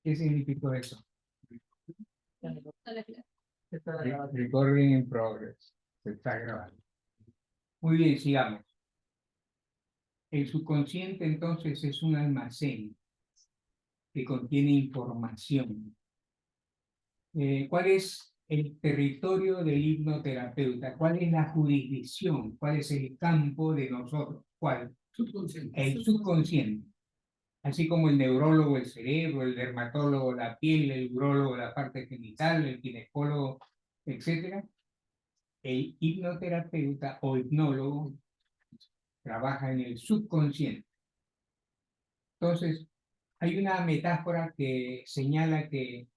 ¿Qué significó eso? Recording in progress. Se está grabando. Muy bien, sigamos. El subconsciente entonces es un almacén que contiene información. ¿Cuál es el territorio del hipnoterapeuta? ¿Cuál es la jurisdicción? ¿Cuál es el campo de nosotros? ¿Cuál? Subconsciente. El subconsciente. Así como el neurólogo, el cerebro, el dermatólogo, la piel, el urólogo, la parte genital, el ginecólogo, etc. El hipnoterapeuta o hipnólogo trabaja en el subconsciente. Entonces, hay una metáfora que señala que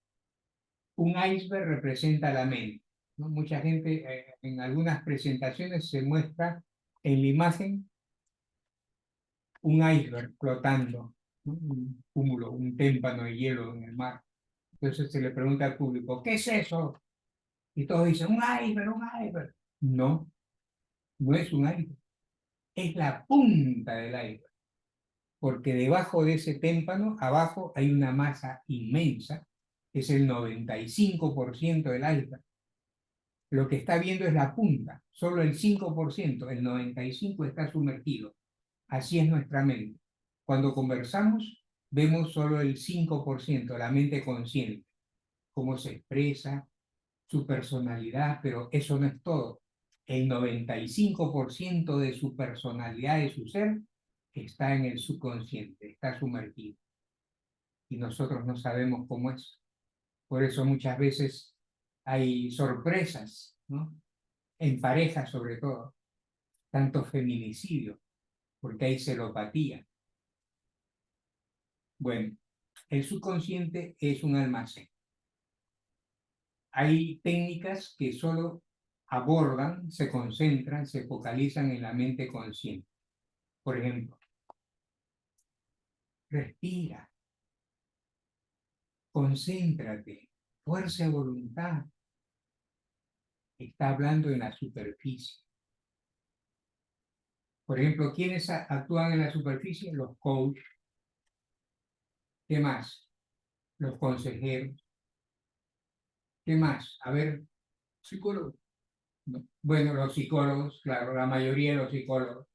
un iceberg representa la mente, ¿no? Mucha gente en algunas presentaciones se muestra en la imagen un iceberg flotando, ¿no? Un cúmulo, un témpano de hielo en el mar. Entonces se le pregunta al público, ¿qué es eso? Y todos dicen, un iceberg, un iceberg. No, no es un iceberg, es la punta del iceberg, porque debajo de ese témpano, abajo hay una masa inmensa, es el 95% del iceberg. Lo que está viendo es la punta, solo el 5%, el 95% está sumergido. Así es nuestra mente. Cuando conversamos, vemos solo el 5%, la mente consciente, cómo se expresa, su personalidad, pero eso no es todo. El 95% de su personalidad, de su ser, está en el subconsciente, está sumergido. Y nosotros no sabemos cómo es. Por eso muchas veces hay sorpresas, ¿no? En parejas sobre todo, tanto feminicidio, porque hay celopatía. Bueno, el subconsciente es un almacén. Hay técnicas que solo abordan, se concentran, se focalizan en la mente consciente. Por ejemplo, respira, concéntrate, fuerza de voluntad. Está hablando en la superficie. Por ejemplo, ¿quiénes actúan en la superficie? Los coaches. ¿Qué más? Los consejeros. ¿Qué más? A ver, Psicólogo. no. Bueno, los psicólogos, claro, la mayoría de los psicólogos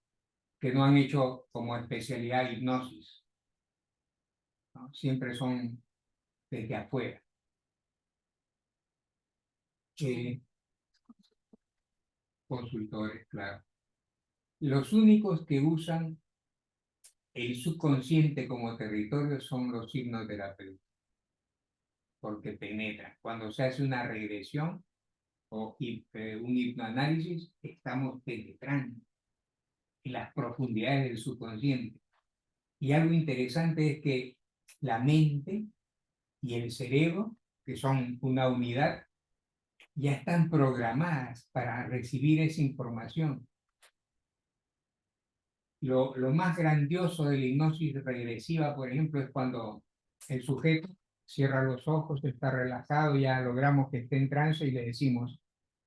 que no han hecho como especialidad hipnosis, ¿no? Siempre son desde afuera. Consultores, claro. Los únicos que usan el subconsciente como territorio son los hipnoterapeutas, porque penetran. Cuando se hace una regresión o un hipnoanálisis, estamos penetrando en las profundidades del subconsciente. Y algo interesante es que la mente y el cerebro, que son una unidad, ya están programadas para recibir esa información. Lo más grandioso de la hipnosis regresiva, por ejemplo, es cuando el sujeto cierra los ojos, está relajado, ya logramos que esté en trance y le decimos,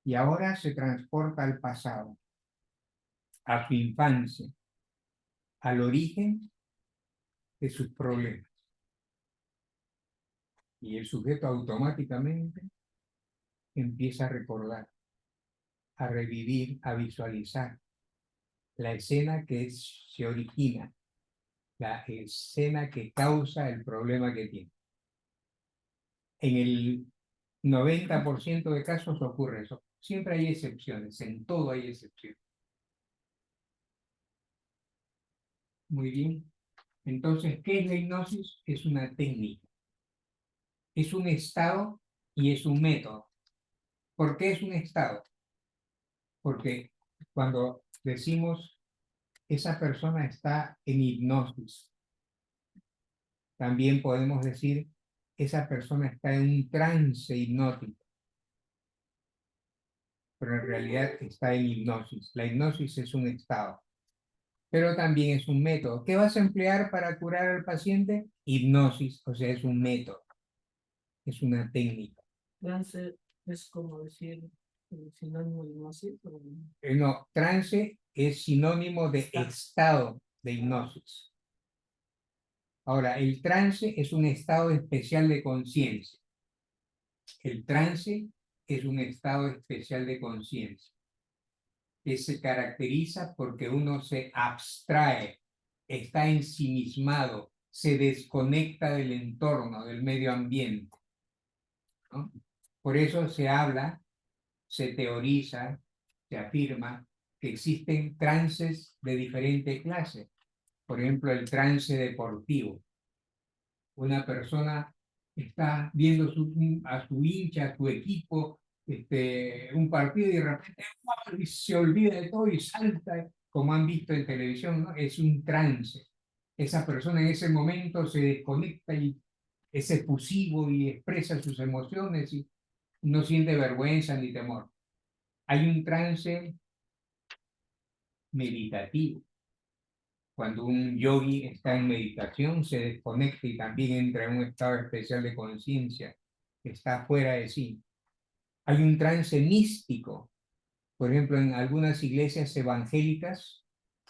y ahora se transporta al pasado, a su infancia, al origen de sus problemas. Y el sujeto automáticamente empieza a recordar, a revivir, a visualizar la escena que se origina, la escena que causa el problema que tiene. En el 90% de casos ocurre eso. Siempre hay excepciones, en todo hay excepciones. Muy bien. Entonces, ¿qué es la hipnosis? Es una técnica, es un estado y es un método. ¿Por qué es un estado? Porque cuando decimos esa persona está en hipnosis, también podemos decir esa persona está en un trance hipnótico, pero en realidad está en hipnosis. La hipnosis es un estado, pero también es un método. ¿Qué vas a emplear para curar al paciente? Hipnosis, o sea, es un método, es una técnica. Trance es como decir sinónimo de hipnosis. No, trance es sinónimo de estado de hipnosis. Ahora, el trance es un estado especial de conciencia. El trance es un estado especial de conciencia que se caracteriza porque uno se abstrae, está ensimismado, se desconecta del entorno, del medio ambiente, ¿no? Por eso se habla, se teoriza, se afirma que existen trances de diferente clase. Por ejemplo, el trance deportivo. Una persona está viendo a su hincha, a su equipo, un partido y de repente ¡guau! Y se olvida de todo y salta, como han visto en televisión, ¿no? Es un trance. Esa persona en ese momento se desconecta y es efusivo y expresa sus emociones y no siente vergüenza ni temor. Hay un trance meditativo. Cuando un yogi está en meditación, se desconecta y también entra en un estado especial de conciencia, está fuera de sí. Hay un trance místico. Por ejemplo, en algunas iglesias evangélicas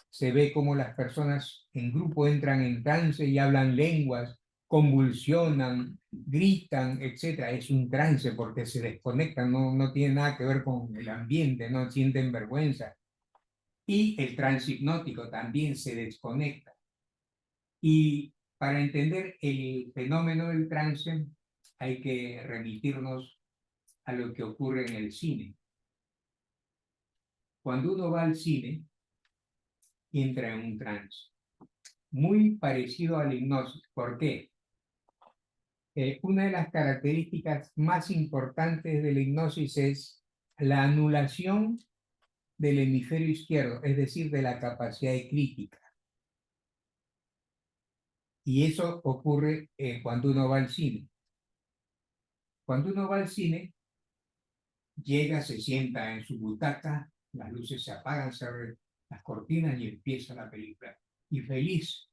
se ve como las personas en grupo entran en trance y hablan lenguas, convulsionan, gritan, etc. Es un trance porque se desconectan, no tiene nada que ver con el ambiente, no sienten vergüenza. Y el trance hipnótico también se desconecta. Y para entender el fenómeno del trance hay que remitirnos a lo que ocurre en el cine. Cuando uno va al cine, entra en un trance, muy parecido a la hipnosis. ¿Por qué? Una de las características más importantes de la hipnosis es la anulación del hemisferio izquierdo, es decir, de la capacidad de crítica. Y eso ocurre cuando uno va al cine. Cuando uno va al cine, llega, se sienta en su butaca, las luces se apagan, se abren las cortinas y empieza la película. Y feliz,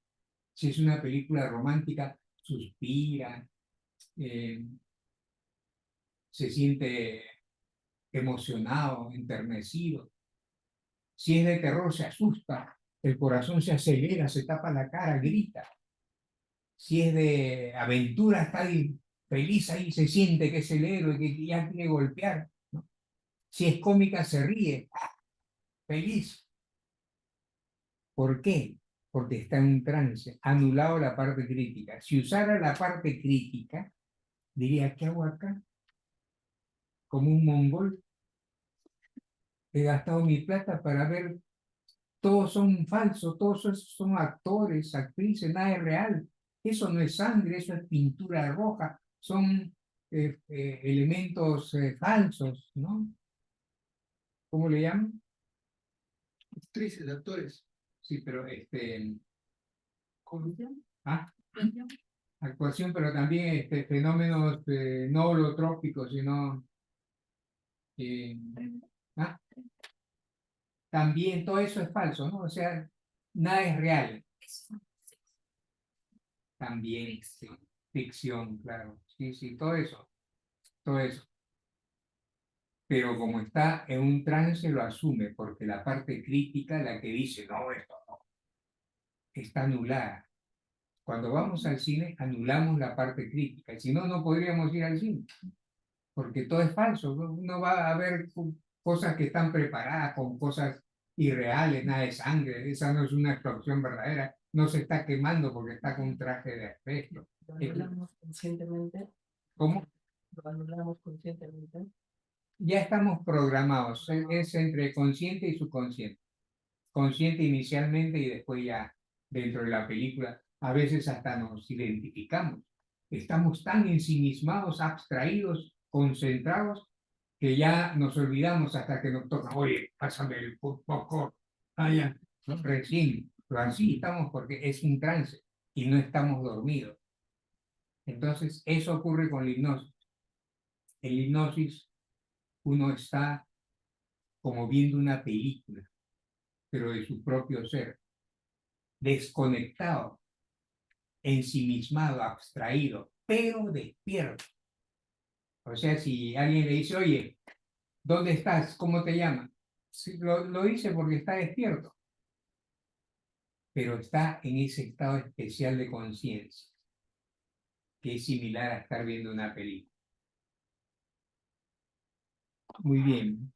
si es una película romántica, suspira, eh, se siente emocionado, enternecido. Si es de terror, se asusta, el corazón se acelera, se tapa la cara, grita. Si es de aventura, está ahí, feliz ahí, se siente que es el héroe, que ya quiere golpear, ¿no? Si es cómica, se ríe, feliz. ¿Por qué? Porque está en un trance, anulado la parte crítica. Si usara la parte crítica, diría, ¿qué hago acá? Como un mongol, he gastado mi plata para ver, todos son falsos, son actores, actrices, nada es real. Eso no es sangre, eso es pintura roja, son elementos falsos, ¿no? ¿Cómo le llaman? Actrices, actores. Sí, pero ¿cómo se llama? Ah, actuación, pero también fenómenos no holotrópicos, sino eh, ah, también todo eso es falso, ¿no? O sea, nada es real. También sí, ficción, claro. Sí, sí, todo eso, todo eso. Pero como está en un trance, lo asume, porque la parte crítica, la que dice, no, esto no, está anulada. Cuando vamos al cine, anulamos la parte crítica, y si no, no podríamos ir al cine, porque todo es falso. No va a haber cosas que están preparadas con cosas irreales, nada de sangre, esa no es una explosión verdadera, no se está quemando porque está con un traje de aspecto. Lo anulamos conscientemente. ¿Cómo? Lo anulamos conscientemente. Ya estamos programados, es entre consciente y subconsciente. Consciente inicialmente y después ya dentro de la película, a veces hasta nos identificamos. Estamos tan ensimismados, abstraídos, concentrados, que ya nos olvidamos hasta que nos toca, oye, pásame el poco, allá, ¿no? Recién, pero así estamos porque es un trance y no estamos dormidos. Entonces, eso ocurre con la hipnosis. En la hipnosis, uno está como viendo una película, pero de su propio ser, desconectado, ensimismado, abstraído, pero despierto. O sea, si alguien le dice, oye, ¿dónde estás? ¿Cómo te llamas? Sí, lo dice porque está despierto. pero está en ese estado especial de conciencia, que es similar a estar viendo una película. Muy bien.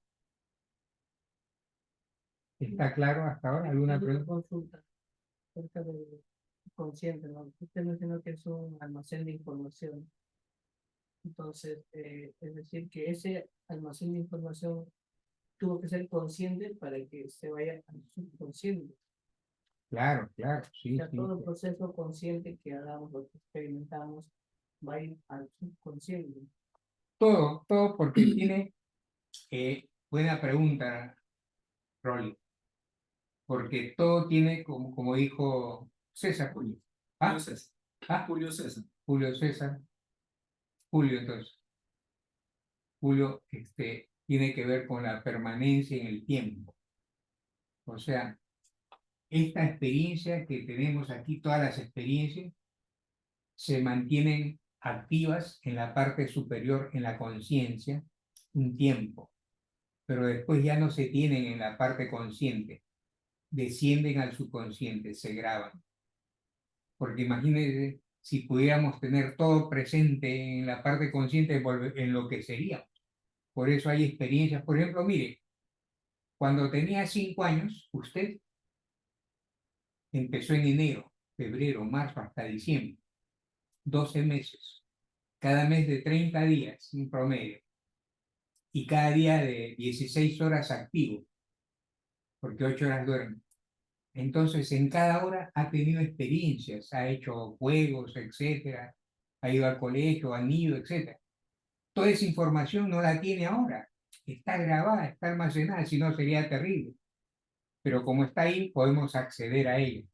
¿Está claro hasta ahora? ¿Alguna Tengo una pregunta? consulta acerca del consciente, ¿no? Usted mencionó que es un almacén de información. Entonces, es decir, que ese almacén de información tuvo que ser consciente para que se vaya al subconsciente. Claro, claro, O sí, sea, sí. todo el proceso consciente que hagamos, lo que experimentamos, va a ir al subconsciente. Todo porque tiene, buena pregunta, Rolly, porque todo tiene, como dijo César Julio. Julio César. Ah, Julio César. Julio César. Julio, entonces. Julio, tiene que ver con la permanencia en el tiempo. O sea, esta experiencia que tenemos aquí, todas las experiencias, se mantienen activas en la parte superior, en la conciencia, un tiempo, pero después ya no se tienen en la parte consciente, descienden al subconsciente, se graban. Porque imagínense, si pudiéramos tener todo presente en la parte consciente, en lo que sería. Por eso hay experiencias. Por ejemplo, mire, cuando tenía 5 años, usted empezó en enero, febrero, marzo, hasta diciembre, 12 meses, cada mes de 30 días, un promedio, y cada día de 16 horas activo, porque 8 horas duerme. Entonces, en cada hora ha tenido experiencias, ha hecho juegos, etcétera, ha ido al colegio, han ido, etcétera. Toda esa información no la tiene ahora, está grabada, está almacenada, si no sería terrible. Pero como está ahí, podemos acceder a ella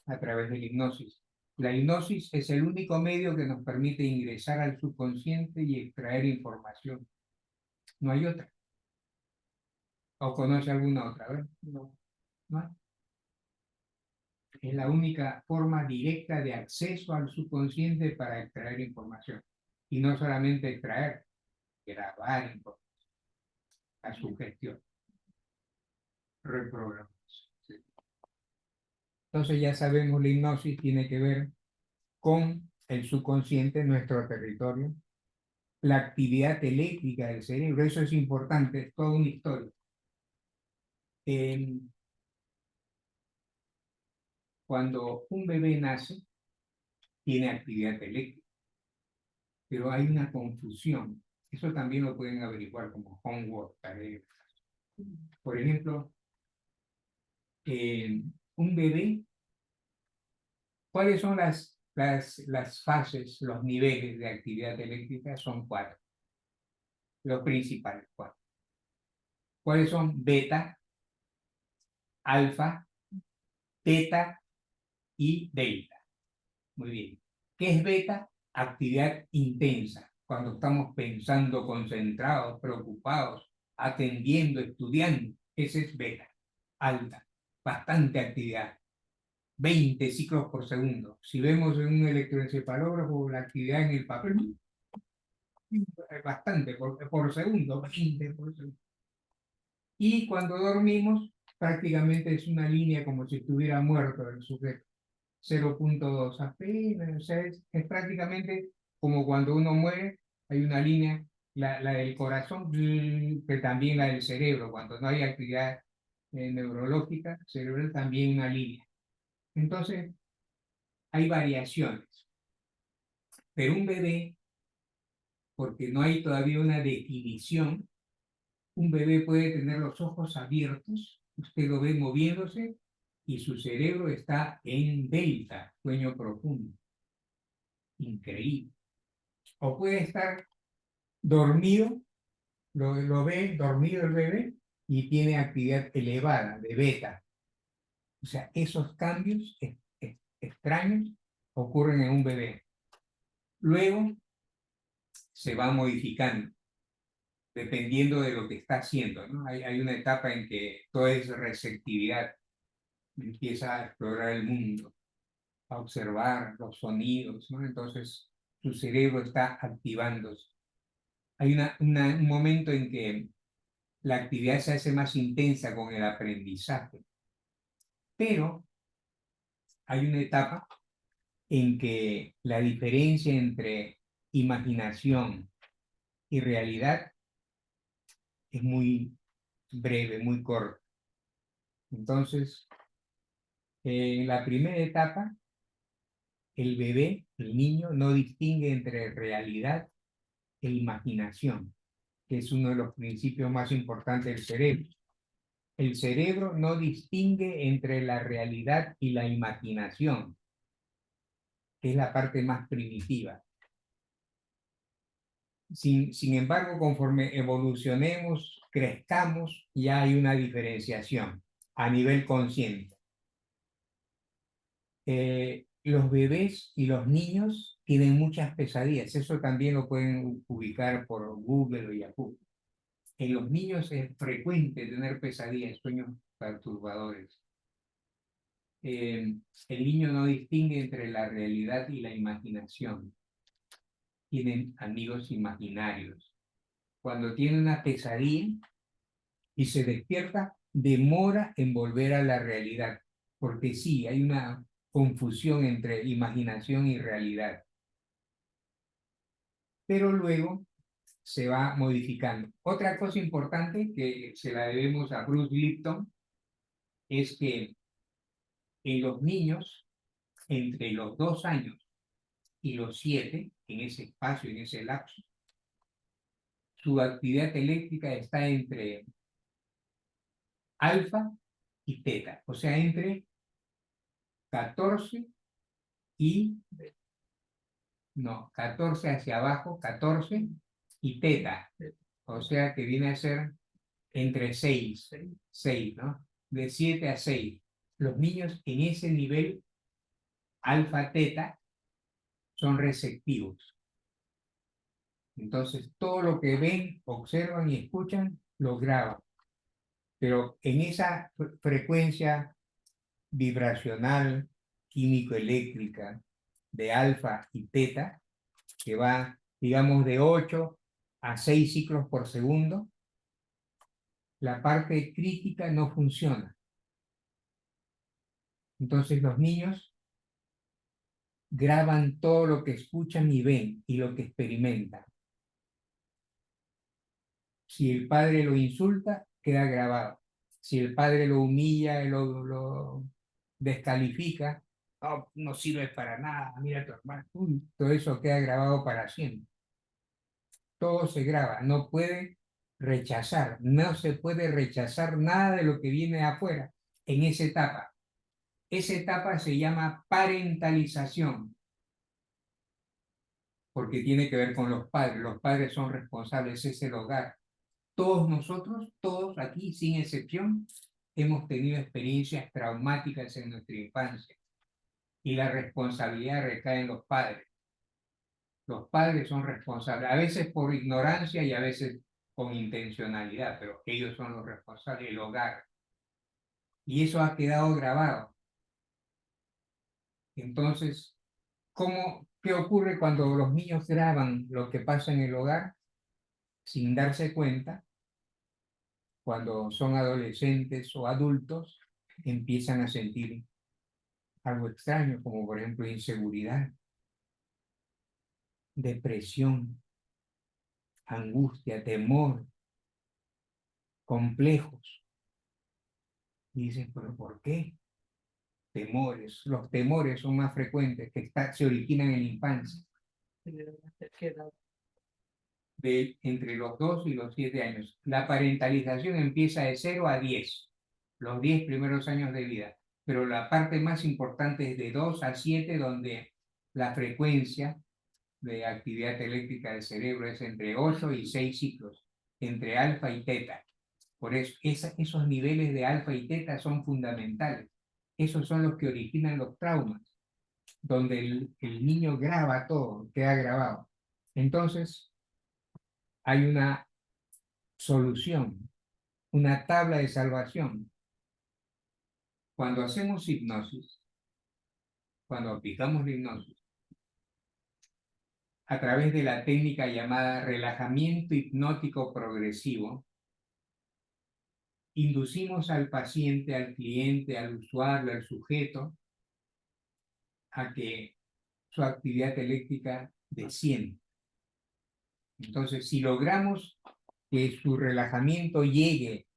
a través de la hipnosis. La hipnosis es el único medio que nos permite ingresar al subconsciente y extraer información. No hay otra. ¿O conoce alguna otra? ¿Verdad? No. ¿No hay? Es la única forma directa de acceso al subconsciente para extraer información. Y no solamente extraer, grabar información, la sugestión, reprogramación. ¿Sí? Entonces ya sabemos, la hipnosis tiene que ver con el subconsciente, nuestro territorio, la actividad eléctrica del cerebro, eso es importante, es toda una historia. Eh, Cuando un bebé nace, tiene actividad eléctrica, pero hay una confusión. Eso también lo pueden averiguar como homework, tarea. Por ejemplo, un bebé, ¿cuáles son las fases, los niveles de actividad eléctrica? Son 4, los principales 4. ¿Cuáles son? Beta, alfa, teta y delta. Muy bien. ¿Qué es beta? Actividad intensa, cuando estamos pensando, concentrados, preocupados, atendiendo, estudiando. Ese es beta, alta, bastante actividad. 20 ciclos por segundo. Si vemos en un electroencefalógrafo la actividad en el papel, es bastante por segundo, 20 por segundo. Y cuando dormimos, prácticamente es una línea como si estuviera muerto el sujeto. 0,2 apenas, o sea, es prácticamente como cuando uno muere, hay una línea, la del corazón, que también la del cerebro, cuando no hay actividad neurológica cerebral, también una línea. Entonces, hay variaciones, pero un bebé, porque no hay todavía una definición, un bebé puede tener los ojos abiertos, usted lo ve moviéndose y su cerebro está en delta, sueño profundo. Increíble. O puede estar dormido, lo ve dormido el bebé y tiene actividad elevada de beta. O sea, esos cambios extraños ocurren en un bebé. Luego se va modificando dependiendo de lo que está haciendo, ¿no? Hay una etapa en que todo es receptividad, empieza a explorar el mundo, a observar los sonidos, ¿no? Entonces su cerebro está activándose. Hay un momento en que la actividad se hace más intensa con el aprendizaje, pero hay una etapa en que la diferencia entre imaginación y realidad es muy breve, muy corta. Entonces, en la primera etapa, el bebé, el niño, no distingue entre realidad e imaginación, que es uno de los principios más importantes del cerebro. El cerebro no distingue entre la realidad y la imaginación, que es la parte más primitiva. Sin embargo, conforme evolucionemos, crezcamos, ya hay una diferenciación a nivel consciente. Los bebés y los niños tienen muchas pesadillas. Eso también lo pueden ubicar por Google o Yahoo. En los niños es frecuente tener pesadillas, sueños perturbadores. El niño no distingue entre la realidad y la imaginación. Tienen amigos imaginarios. Cuando tiene una pesadilla y se despierta, demora en volver a la realidad, porque sí, hay una confusión entre imaginación y realidad. Pero luego se va modificando. Otra cosa importante que se la debemos a Bruce Lipton es que en los niños, entre los 2 años y los 7, en ese espacio, en ese lapso, su actividad eléctrica está entre alfa y teta, o sea, entre 14 y, no, 14 hacia abajo, 14 y teta, o sea que viene a ser entre 6, ¿no? De 7 a 6. Los niños en ese nivel alfa-teta son receptivos. Entonces, todo lo que ven, observan y escuchan, lo graban. Pero en esa frecuencia vibracional, químico-eléctrica, de alfa y teta, que va, digamos, de 8 a 6 ciclos por segundo, la parte crítica no funciona. Entonces los niños graban todo lo que escuchan y ven y lo que experimentan. Si el padre lo insulta, queda grabado. Si el padre lo humilla, lo descalifica, oh, no sirve para nada, mira a tu hermano, todo eso queda grabado para siempre. Todo se graba, no puede rechazar, no se puede rechazar nada de lo que viene de afuera en esa etapa. Esa etapa se llama parentalización, porque tiene que ver con los padres son responsables, es el hogar. Todos nosotros, todos aquí, sin excepción, hemos tenido experiencias traumáticas en nuestra infancia y la responsabilidad recae en los padres. Los padres son responsables, a veces por ignorancia y a veces con intencionalidad, pero ellos son los responsables del hogar. Y eso ha quedado grabado. Entonces, ¿qué ocurre cuando los niños graban lo que pasa en el hogar sin darse cuenta? Cuando son adolescentes o adultos, empiezan a sentir algo extraño, como por ejemplo inseguridad, depresión, angustia, temor, complejos. Y dicen, ¿pero por qué? Temores. Los temores son más frecuentes, que se originan en la infancia, entre los 2 y los 7 años. La parentalización empieza de 0 a 10, los 10 primeros años de vida. Pero la parte más importante es de 2 a 7, donde la frecuencia de actividad eléctrica del cerebro es entre 8 y 6 ciclos, entre alfa y teta. Por eso, esos niveles de alfa y teta son fundamentales. Esos son los que originan los traumas, donde el niño graba todo, queda grabado. Entonces, hay una solución, una tabla de salvación. Cuando hacemos hipnosis, cuando aplicamos la hipnosis, a través de la técnica llamada relajamiento hipnótico progresivo, inducimos al paciente, al cliente, al usuario, al sujeto, a que su actividad eléctrica descienda. Entonces, si logramos que su relajamiento llegue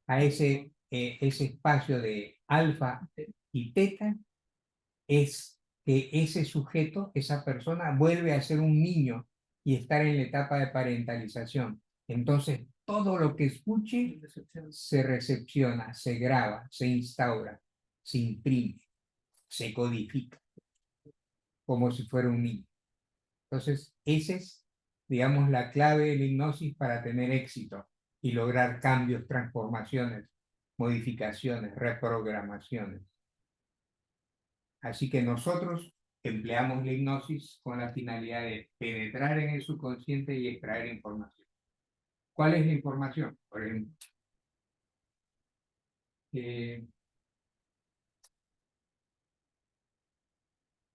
a ese espacio de alfa y teta, es que ese sujeto, esa persona, vuelve a ser un niño y estar en la etapa de parentalización. Entonces, todo lo que escuche se recepciona, se graba, se instaura, se imprime, se codifica, como si fuera un niño. Entonces, esa es, digamos, la clave de la hipnosis para tener éxito y lograr cambios, transformaciones, modificaciones, reprogramaciones. Así que nosotros empleamos la hipnosis con la finalidad de penetrar en el subconsciente y extraer información. ¿Cuál es la información? Por ejemplo,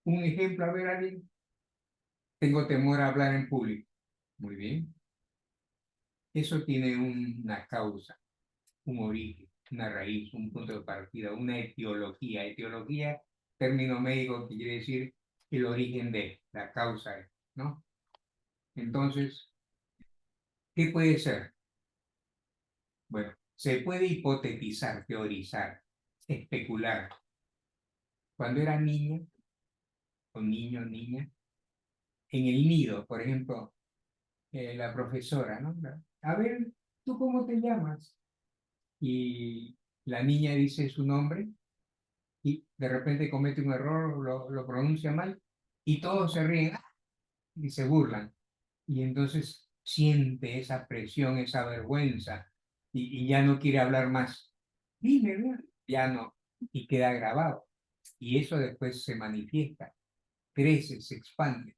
un ejemplo, a ver, alguien, tengo temor a hablar en público. Muy bien. Eso tiene una causa, un origen, una raíz, un punto de partida, una etiología. Etiología, término médico que quiere decir el origen de, la causa de, ¿no? Entonces, ¿qué puede ser? Bueno, se puede hipotetizar, teorizar, especular. Cuando era niña, o niño, niña, en el nido, por ejemplo, la profesora, ¿no? A ver, ¿tú cómo te llamas? Y la niña dice su nombre y de repente comete un error, lo pronuncia mal y todos se ríen y se burlan. Y entonces siente esa presión, esa vergüenza y ya no quiere hablar más. Dime, ¿verdad? Ya no, y queda grabado. Y eso después se manifiesta, crece, se expande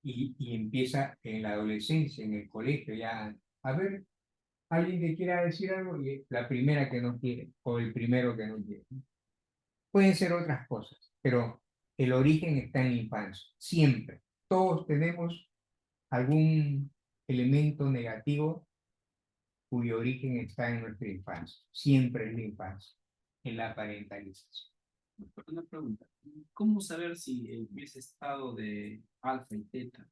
y empieza en la adolescencia, en el colegio, ya, a ver, alguien que quiera decir algo y la primera que no quiere o el primero que no quiere. Pueden ser otras cosas, pero el origen está en la infancia, siempre. Todos tenemos algún elemento negativo cuyo origen está en nuestra infancia, siempre en la infancia, en la parentalización. Una pregunta, ¿cómo saber si ese estado de alfa y teta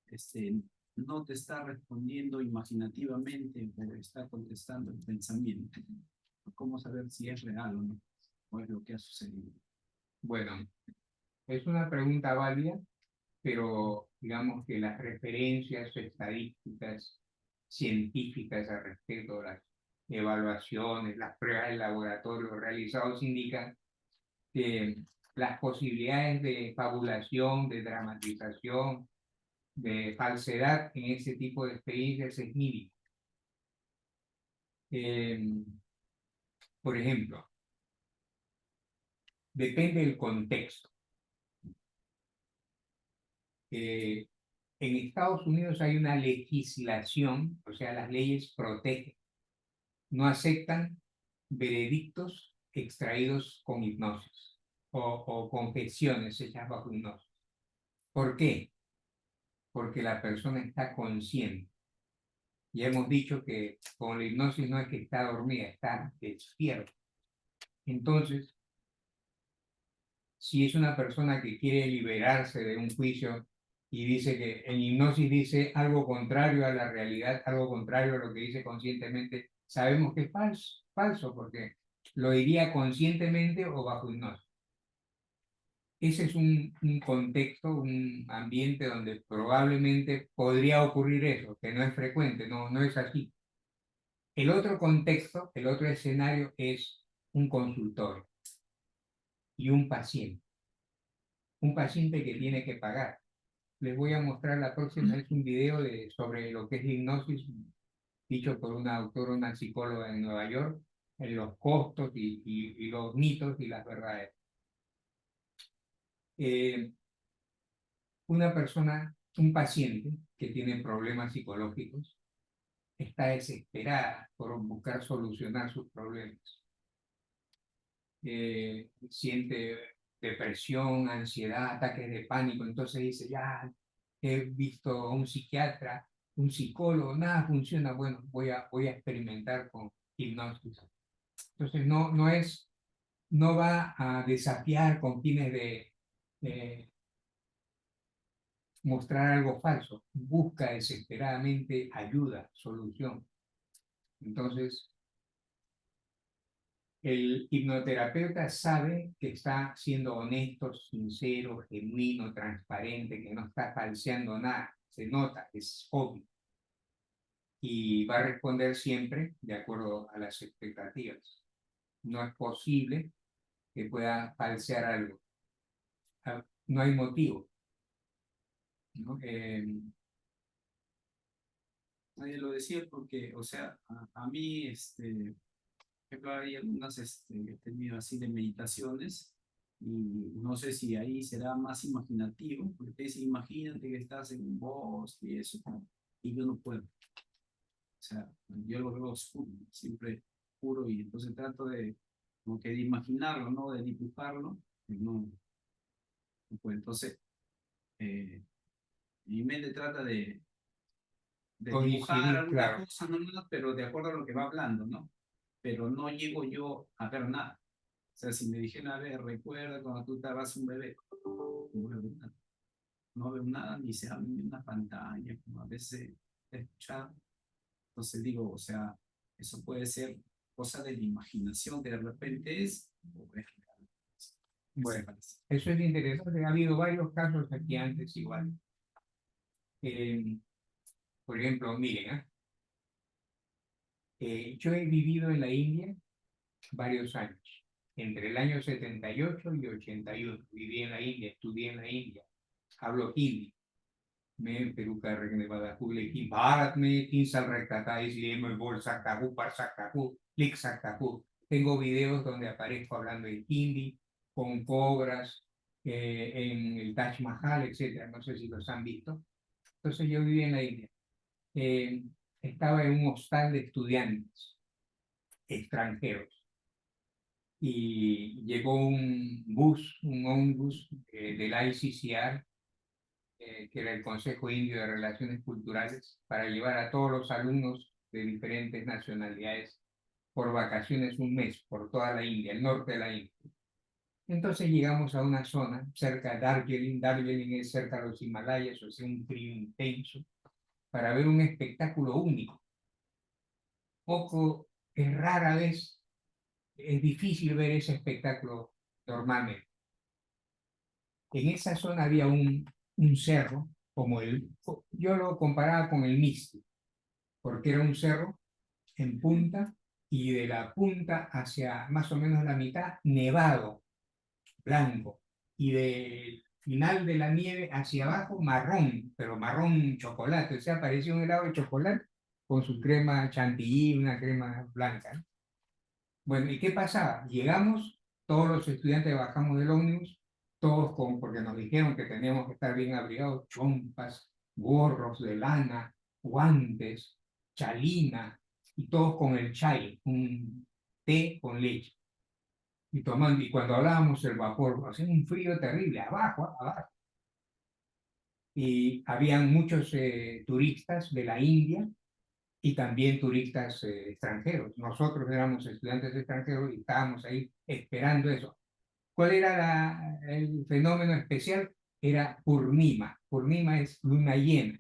este, no te está respondiendo imaginativamente o está contestando el pensamiento? ¿Cómo saber si es real o no? ¿O es lo que ha sucedido? Bueno, es una pregunta válida, pero digamos que las referencias estadísticas científicas al respecto, las evaluaciones, las pruebas de laboratorio realizados indican que las posibilidades de fabulación, de dramatización, de falsedad en ese tipo de experiencias es mínimo. Por ejemplo, depende del contexto. En Estados Unidos hay una legislación, o sea, las leyes protegen, no aceptan veredictos extraídos con hipnosis o confesiones hechas bajo hipnosis. ¿Por qué? Porque la persona está consciente. Ya hemos dicho que con la hipnosis no es que está dormida, está despierta. Entonces, si es una persona que quiere liberarse de un juicio y dice que en hipnosis dice algo contrario a la realidad, algo contrario a lo que dice conscientemente, sabemos que es falso, falso porque lo diría conscientemente o bajo hipnosis. Ese es un contexto, un ambiente donde probablemente podría ocurrir eso, que no es frecuente, no es así. El otro contexto, el otro escenario es un consultorio y un paciente. Un paciente que tiene que pagar. Les voy a mostrar la próxima vez un video sobre lo que es hipnosis, dicho por una doctora, una psicóloga en Nueva York, en los costos y los mitos y las verdades. Una persona, un paciente que tiene problemas psicológicos, está desesperada por buscar solucionar sus problemas. Siente depresión, ansiedad, ataques de pánico, entonces dice, ya he visto a un psiquiatra, un psicólogo, nada funciona, bueno, voy a experimentar con hipnosis. Entonces no va a desafiar con fines mostrar algo falso, busca desesperadamente ayuda, solución. Entonces, el hipnoterapeuta sabe que está siendo honesto, sincero, genuino, transparente, que no está falseando nada, se nota, es obvio. Y va a responder siempre de acuerdo a las expectativas. No es posible que pueda falsear algo. No hay motivo, ¿no? Nadie lo decía porque, o sea, a mí, por ejemplo, hay algunas que he tenido así de meditaciones y no sé si ahí será más imaginativo, porque te dice, imagínate que estás en un bosque y eso, ¿no? Y yo no puedo. O sea, yo lo veo oscuro, siempre oscuro y entonces trato de, como que de imaginarlo, ¿no? De dibujarlo, y no puedo. Entonces, mi mente trata de dibujar Coincidir, algunas claro. cosas, ¿no? Pero de acuerdo a lo que va hablando, ¿no? Pero no llego yo a ver nada. O sea, si me dijeran, a ver, recuerda cuando tú estabas un bebé, no veo nada, no veo nada, ni se abre ni una pantalla, como a veces he escuchado. Entonces digo, o sea, eso puede ser cosa de la imaginación que de repente es, o es real. Se Bueno, parece. eso es interesante. Ha habido varios casos aquí antes igual. Por ejemplo, miren, yo he vivido en la India varios años. Entre el año 78 y 81 viví en la India, estudié en la India, hablo hindi. मैं पेरू का रखने वाला हूँ लेकिन भारत में 3 साल रहता था इसलिए मैं बोल सकता हूँ पढ़ सकता हूँ लिख सकता हूँ tengo videos donde aparezco hablando en hindi con cobras en el Taj Mahal, etcétera, no sé si los han visto. Entonces yo viví en la India. Eh, Estaba en un hostal de estudiantes extranjeros y llegó un bus, un ómnibus del ICCR, que era el Consejo Indio de Relaciones Culturales, para llevar a todos los alumnos de diferentes nacionalidades por vacaciones un mes por toda la India, el norte de la India. Entonces llegamos a una zona cerca de Darjeeling. Darjeeling es cerca de los Himalayas, o sea, un frío intenso, para ver un espectáculo único. Poco, es rara vez, es difícil ver ese espectáculo normalmente. En esa zona había un cerro, yo lo comparaba con el Misti, porque era un cerro en punta y de la punta hacia más o menos la mitad nevado, blanco, y del final de la nieve hacia abajo marrón, pero marrón chocolate, o sea, parecía un helado de chocolate con su crema chantilly, una crema blanca, ¿no? Bueno, ¿y qué pasaba? Llegamos, todos los estudiantes bajamos del ómnibus, todos porque nos dijeron que teníamos que estar bien abrigados, chompas, gorros de lana, guantes, chalina, y todos con el chai, un té con leche. Y tomando, y cuando hablábamos el vapor, hacía un frío terrible, abajo, abajo. Y habían muchos turistas de la India y también turistas extranjeros. Nosotros éramos estudiantes extranjeros y estábamos ahí esperando eso. ¿Cuál era el fenómeno especial? Era Purnima. Purnima es luna llena.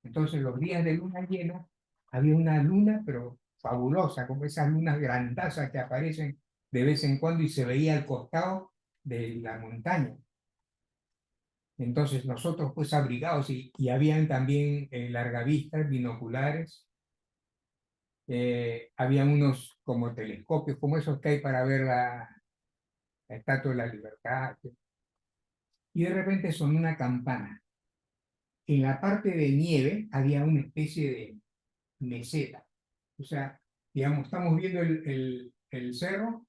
Entonces, los días de luna llena había una luna, pero fabulosa, como esas lunas grandazas que aparecen de vez en cuando y se veía al costado de la montaña. Entonces, nosotros pues abrigados y habían también largavistas, binoculares, habían unos como telescopios, como esos que hay para ver la Estatua de la Libertad. Y de repente sonó una campana. En la parte de nieve había una especie de meseta. O sea, digamos, estamos viendo el cerro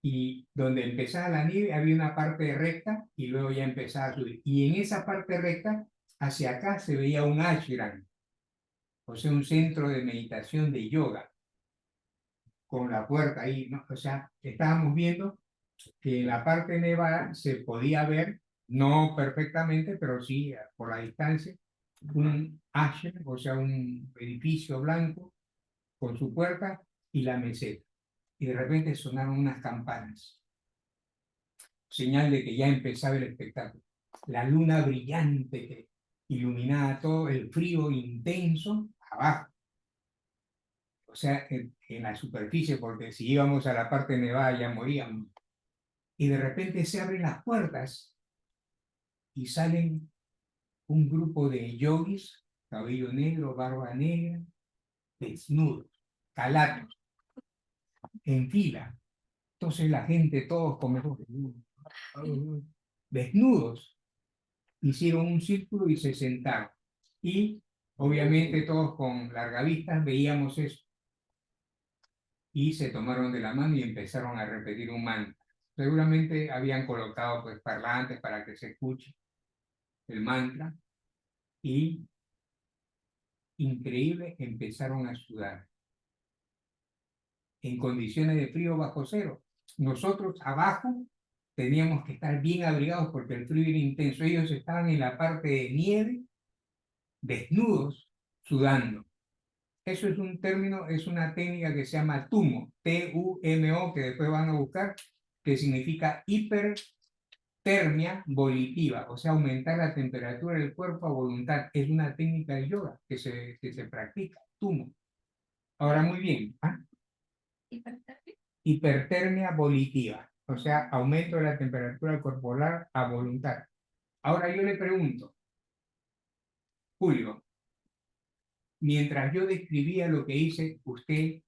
y donde empezaba la nieve había una parte recta y luego ya empezaba a subir. Y en esa parte recta, hacia acá se veía un ashram, o sea, un centro de meditación de yoga, con la puerta ahí, ¿no? O sea, estábamos viendo que en la parte nevada se podía ver, no perfectamente, pero sí por la distancia, un ashram, o sea, un edificio blanco con su puerta y la meseta. Y de repente sonaron unas campanas. señal de que ya empezaba el espectáculo. La luna brillante que iluminaba todo, el frío intenso abajo. O sea, en la superficie, porque si íbamos a la parte nevada ya moríamos. Y de repente se abren las puertas y salen un grupo de yogis, cabello negro, barba negra, desnudos, calatos, en fila. Entonces la gente, todos como desnudos, hicieron un círculo y se sentaron. Y obviamente todos con largavistas veíamos eso. Y se tomaron de la mano y empezaron a repetir un mantra. Seguramente habían colocado pues parlantes para que se escuche el mantra. Y increíble, empezaron a sudar en condiciones de frío bajo cero. Nosotros abajo teníamos que estar bien abrigados porque el frío era intenso. Ellos estaban en la parte de nieve, desnudos, sudando. Eso es un término, es una técnica que se llama TUMO, T-U-M-O, que después van a buscar, que significa hipertermia volitiva, o sea, aumentar la temperatura del cuerpo a voluntad. Es una técnica de yoga que se practica, TUMO. Ahora, muy bien, ¿ah? Hipertermia volitiva, o sea, aumento de la temperatura corporal a voluntad. Ahora yo le pregunto, Julio, mientras yo describía lo que hice, usted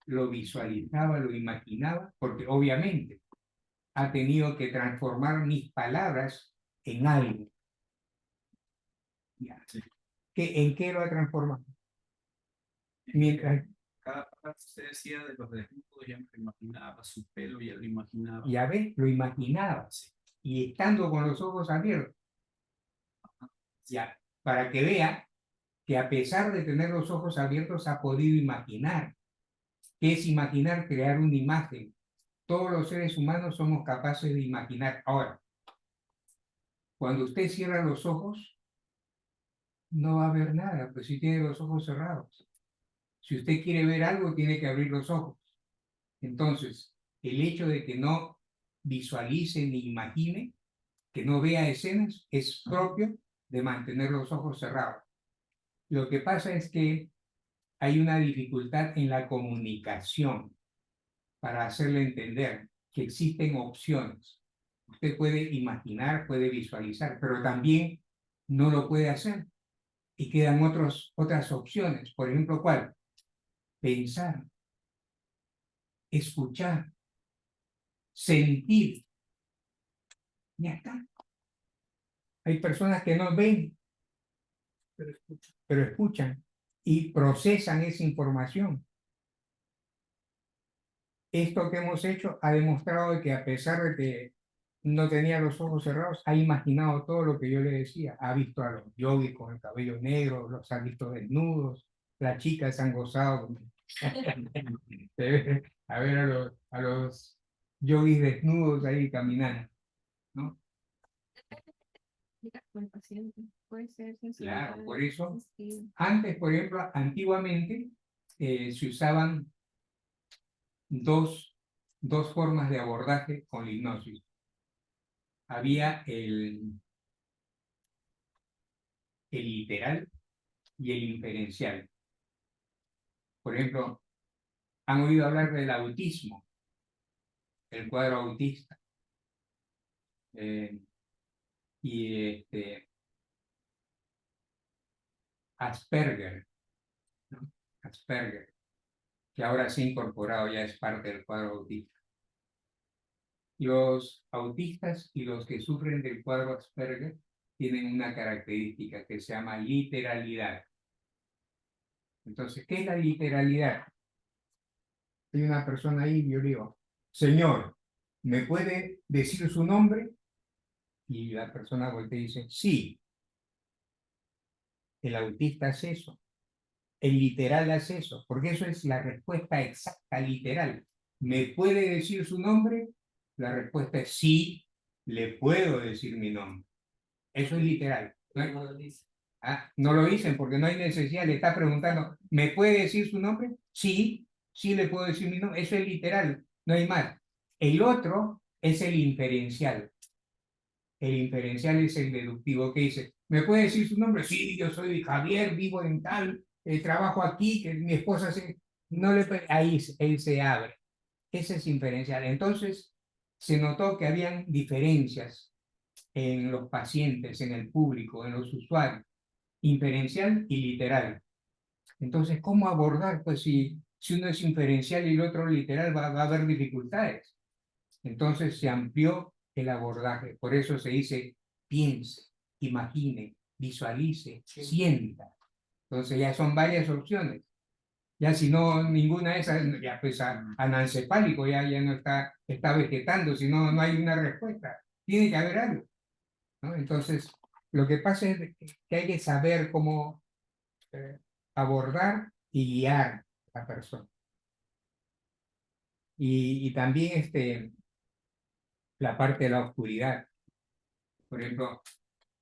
lo visualizaba, lo imaginaba, porque obviamente ha tenido que transformar mis palabras en algo. Ya. Sí. ¿En qué lo ha transformado? Mientras, Cada parte usted decía de los desnudos, ya me lo imaginaba, su pelo ya lo imaginaba. ya ves, lo imaginaba. Sí. Y estando con los ojos abiertos. Ya, para que vea que a pesar de tener los ojos abiertos ha podido imaginar. ¿Qué es imaginar? Crear una imagen. Todos los seres humanos somos capaces de imaginar. Ahora, cuando usted cierra los ojos, no va a ver nada, pues si tiene los ojos cerrados. Si usted quiere ver algo, tiene que abrir los ojos. Entonces, el hecho de que no visualice ni imagine, que no vea escenas, es propio de mantener los ojos cerrados. Lo que pasa es que hay una dificultad en la comunicación para hacerle entender que existen opciones. Usted puede imaginar, puede visualizar, pero también no lo puede hacer. Y quedan otras opciones. Por ejemplo, ¿cuál? Pensar, escuchar, sentir. Ya está. Hay personas que no ven, pero escuchan y procesan esa información. Esto que hemos hecho ha demostrado que a pesar de que no tenía los ojos cerrados, ha imaginado todo lo que yo le decía. Ha visto a los yogis con el cabello negro, los ha visto desnudos, las chicas han gozado. A ver a los yogis desnudos ahí caminando, ¿no? Con el paciente, puede ser Claro, por eso, sí. antes, por ejemplo, antiguamente se usaban dos formas de abordaje con la hipnosis. Había el literal y el inferencial. Por ejemplo, han oído hablar del autismo, el cuadro autista. Y Asperger, ¿no? Asperger, que ahora se ha incorporado, ya es parte del cuadro autista. Los autistas y los que sufren del cuadro Asperger tienen una característica que se llama literalidad. Entonces, ¿qué es la literalidad? Hay una persona ahí y yo le digo, señor, ¿me puede decir su nombre? Y la persona voltea y dice, sí. El autista hace eso. El literal hace eso, porque eso es la respuesta exacta, literal. ¿Me puede decir su nombre? La respuesta es sí, le puedo decir mi nombre. Eso es literal. No lo dice. No lo dicen porque no hay necesidad. Le está preguntando, ¿me puede decir su nombre? Sí, sí le puedo decir mi nombre. Eso es literal, no hay más. El otro es el inferencial. El inferencial es el deductivo que dice, ¿me puede decir su nombre? Sí, yo soy Javier, vivo en tal, trabajo aquí, que mi esposa se... No le, ahí él se abre. Ese es inferencial. Entonces, se notó que habían diferencias en los pacientes, en el público, en los usuarios, inferencial y literal. Entonces, ¿cómo abordar? Pues si uno es inferencial y el otro literal, va a haber dificultades. Entonces se amplió el abordaje. Por eso se dice piense, imagine, visualice, sienta. Entonces ya son varias opciones. Ya si no, ninguna de esas, ya pues anancefálico, ya no está vegetando, si no, no hay una respuesta. Tiene que haber algo, ¿no? Entonces, lo que pasa es que hay que saber cómo abordar y guiar a la persona. Y también la parte de la oscuridad. Por ejemplo,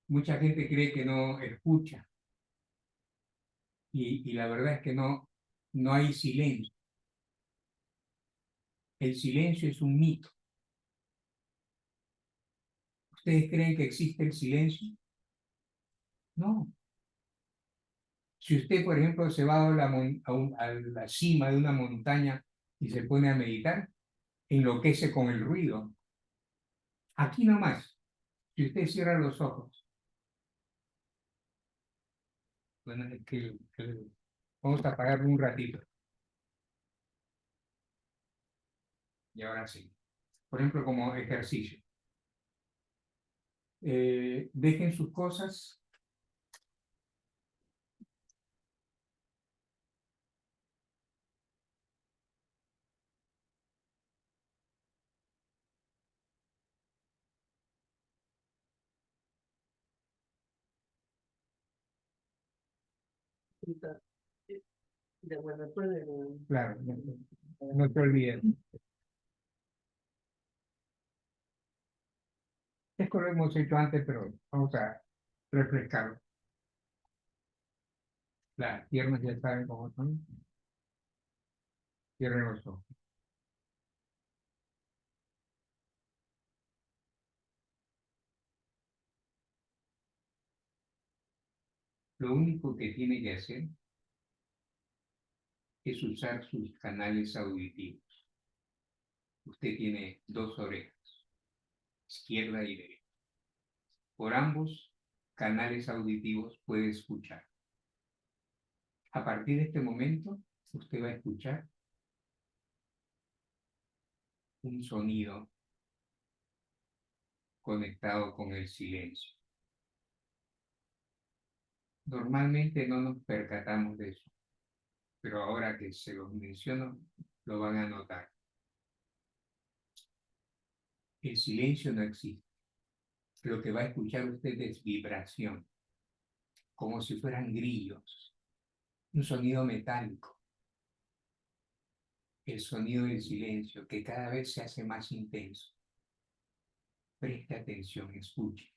mucha gente cree que no escucha y la verdad es que no hay silencio. El silencio es un mito. ¿Ustedes creen que existe el silencio? No. Si usted, por ejemplo, se va a la cima de una montaña y se pone a meditar, enloquece con el ruido. Aquí nomás, si usted cierra los ojos, bueno, es vamos a apagarlo un ratito. Y ahora sí. Por ejemplo, como ejercicio. Dejen sus cosas. De bueno, pues, Claro, no te olvides. Esto lo hemos hecho antes, pero vamos a refrescarlo. Las piernas ya saben cómo son. Cierren los ojos. Lo único que tiene que hacer es usar sus canales auditivos. Usted tiene dos orejas, izquierda y derecha. Por ambos canales auditivos puede escuchar. A partir de este momento, usted va a escuchar un sonido conectado con el silencio. Normalmente no nos percatamos de eso, pero ahora que se los menciono, lo van a notar. El silencio no existe. Lo que va a escuchar usted es vibración, como si fueran grillos, un sonido metálico. El sonido del silencio, que cada vez se hace más intenso. Preste atención, escuche.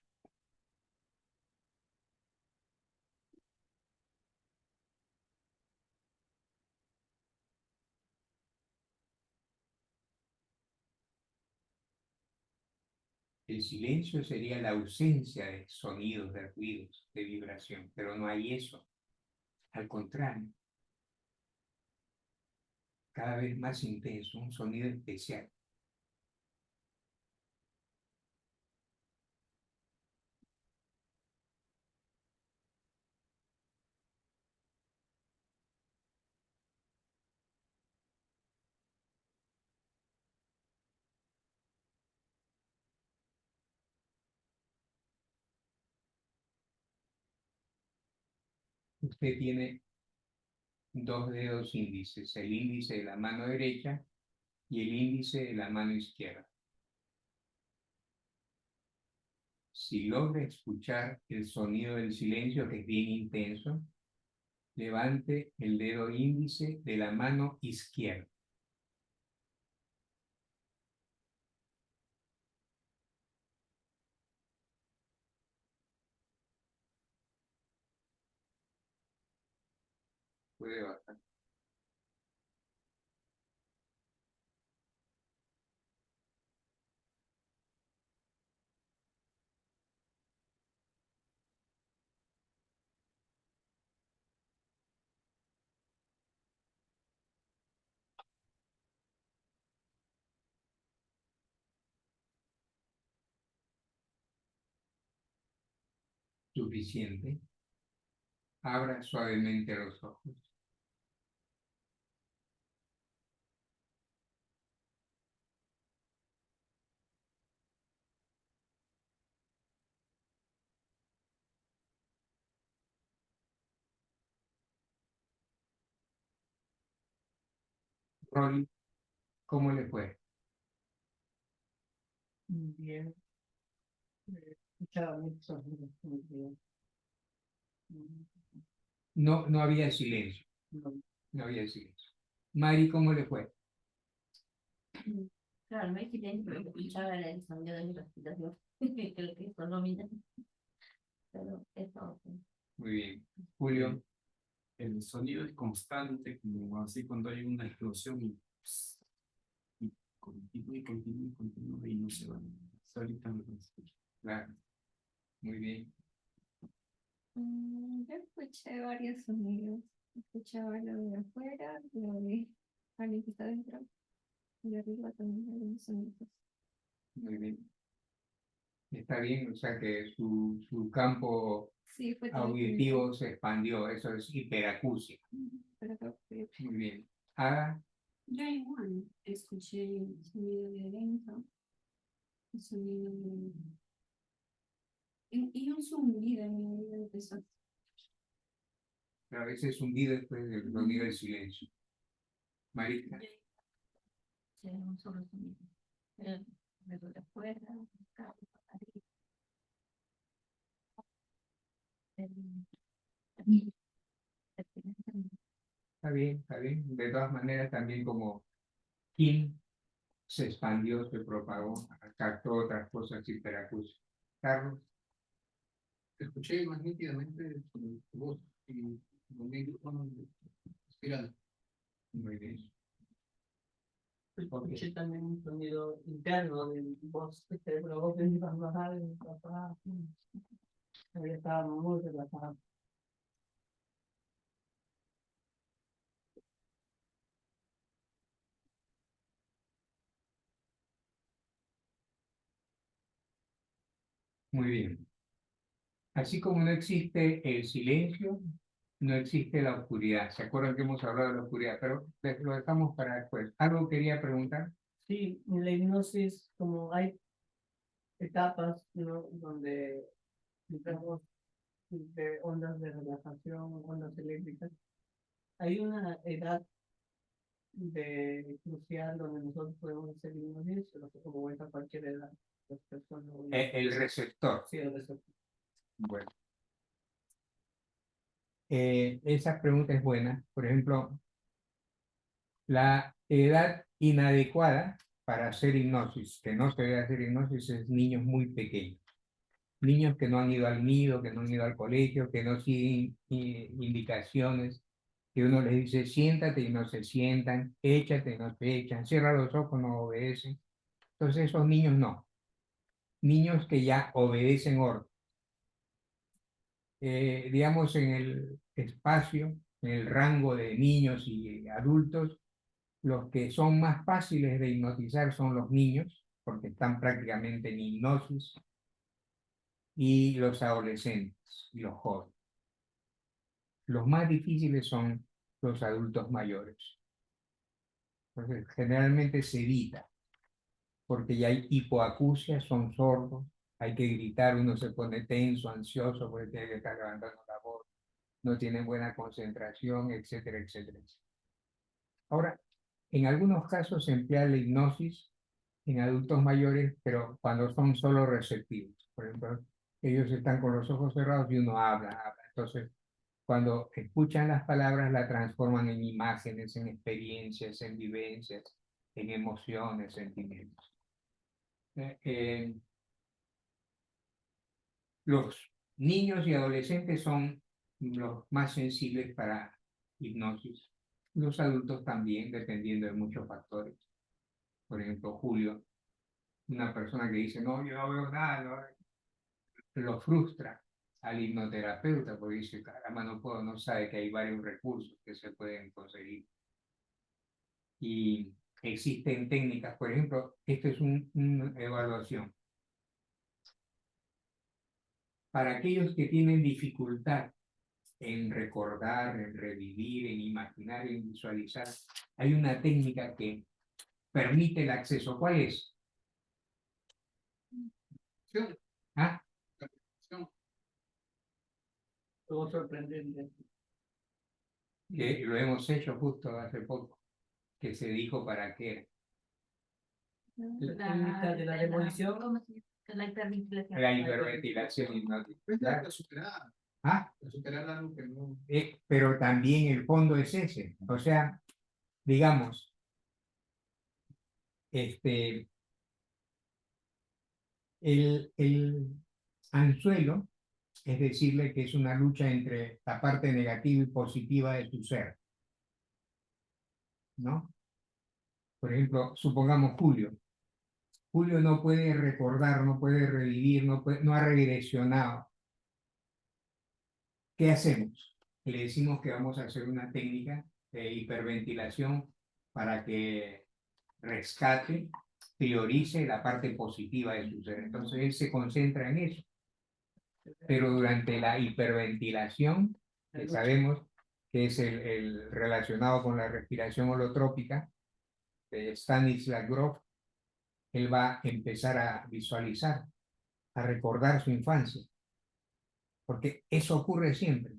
El silencio sería la ausencia de sonidos, de ruidos, de vibración, pero no hay eso. Al contrario, cada vez más intenso, un sonido especial. Usted tiene dos dedos índices, el índice de la mano derecha y el índice de la mano izquierda. Si logra escuchar el sonido del silencio, que es bien intenso, levante el dedo índice de la mano izquierda. Puede bajar. suficiente. Abra suavemente los ojos. Rolly, ¿cómo le fue? Bien. Escuchaba muchos sonidos muy bien. No había silencio, No, no había silencio. Mari, ¿cómo le fue? Claro, no hay silencio, pero escuchaba el sonido de mi respiración. Creo que eso no mira. Pero eso. Muy bien. Julio, El sonido es constante, como así cuando hay una explosión y continúa y continúa y continúa y no se va. Hasta ahorita no lo escucho. claro, muy bien. Yo escuché varios sonidos. Escuchaba lo de afuera, lo de alguien que está dentro. Y arriba también algunos sonidos. Muy bien. Está bien, o sea que su campo Sí, fue todo auditivo se expandió, eso es hiperacusia. pero creo que Muy bien. Ada, Yo igual escuché el sonido de adentro, el sonido de... Y un zumbido en mi oído empezó. a veces zumbido después del sonido del silencio. Marita, sí, un solo sonido. Pero de afuera, acá, arriba. El- está bien, está bien. De todas maneras, también como Kim se expandió, se propagó, captó otras cosas hiperacusia. Carlos, Escuché más nítidamente tu voz y los micrófonos respirando. muy bien. escuché también un sonido interno de voz, que la voz de mi papá, de mi papá. Ahí estaba muy relajado. Muy bien. Así como no existe el silencio, no existe la oscuridad. ¿Se acuerdan que hemos hablado de la oscuridad? Pero lo dejamos para después. ¿Algo quería preguntar? Sí, en la hipnosis, como hay etapas, ¿no? Donde entramos de ondas de relajación, ondas eléctricas. Hay una edad de crucial donde nosotros podemos hacer hipnosis, pero que como es a cualquier edad, las personas. El receptor. Sí, el receptor. Bueno, esa pregunta es buena. Por ejemplo, la edad inadecuada para hacer hipnosis, que no se debe hacer hipnosis, es niños muy pequeños. Niños que no han ido al nido, que no han ido al colegio, que no siguen indicaciones, que uno les dice siéntate y no se sientan, échate y no se echan, cierra los ojos, no obedecen. Entonces esos niños no. Niños que ya obedecen orden. Digamos, en el espacio, en el rango de niños y adultos, los que son más fáciles de hipnotizar son los niños, porque están prácticamente en hipnosis, y los adolescentes y los jóvenes. Los más difíciles son los adultos mayores. Entonces, generalmente se evita, porque ya hay hipoacusia, son sordos, hay que gritar, uno se pone tenso, ansioso, porque tiene que estar levantando la voz, no tiene buena concentración, etcétera, etcétera, etcétera. Ahora, en algunos casos se emplea la hipnosis en adultos mayores, pero cuando son solo receptivos. Por ejemplo, ellos están con los ojos cerrados y uno habla. Entonces, cuando escuchan las palabras, la transforman en imágenes, en experiencias, en vivencias, en emociones, sentimientos. Eh, los niños y adolescentes son los más sensibles para hipnosis. Los adultos también, dependiendo de muchos factores. Por ejemplo, Julio, una persona que dice, no, yo no veo nada, lo frustra al hipnoterapeuta porque dice, caramba, no puedo, no sabe que hay varios recursos que se pueden conseguir. Y existen técnicas, por ejemplo, esto es una evaluación. Para aquellos que tienen dificultad en recordar, en revivir, en imaginar, en visualizar, hay una técnica que permite el acceso. ¿Cuál es? Acción, ¿Ah? acción. Todo sorprendente. Que lo hemos hecho justo hace poco, que se dijo para qué era. La técnica de la demolición. ¿Cómo se llama? La hiperventilación. La hiperventilación hipnótica. Pues ya para superar, ¿Ah? para superar algo que no. Pero también el fondo es ese. O sea, digamos, el anzuelo es decirle que es una lucha entre la parte negativa y positiva de su ser, ¿no? Por ejemplo, supongamos Julio. Julio no puede recordar, no puede revivir, no ha regresionado. ¿Qué hacemos? Le decimos que vamos a hacer una técnica de hiperventilación para que rescate, priorice la parte positiva de su ser. Entonces él se concentra en eso. Pero durante la hiperventilación, que sabemos que es el relacionado con la respiración holotrópica de Stanisław Grof, él va a empezar a visualizar, a recordar su infancia. Porque eso ocurre siempre.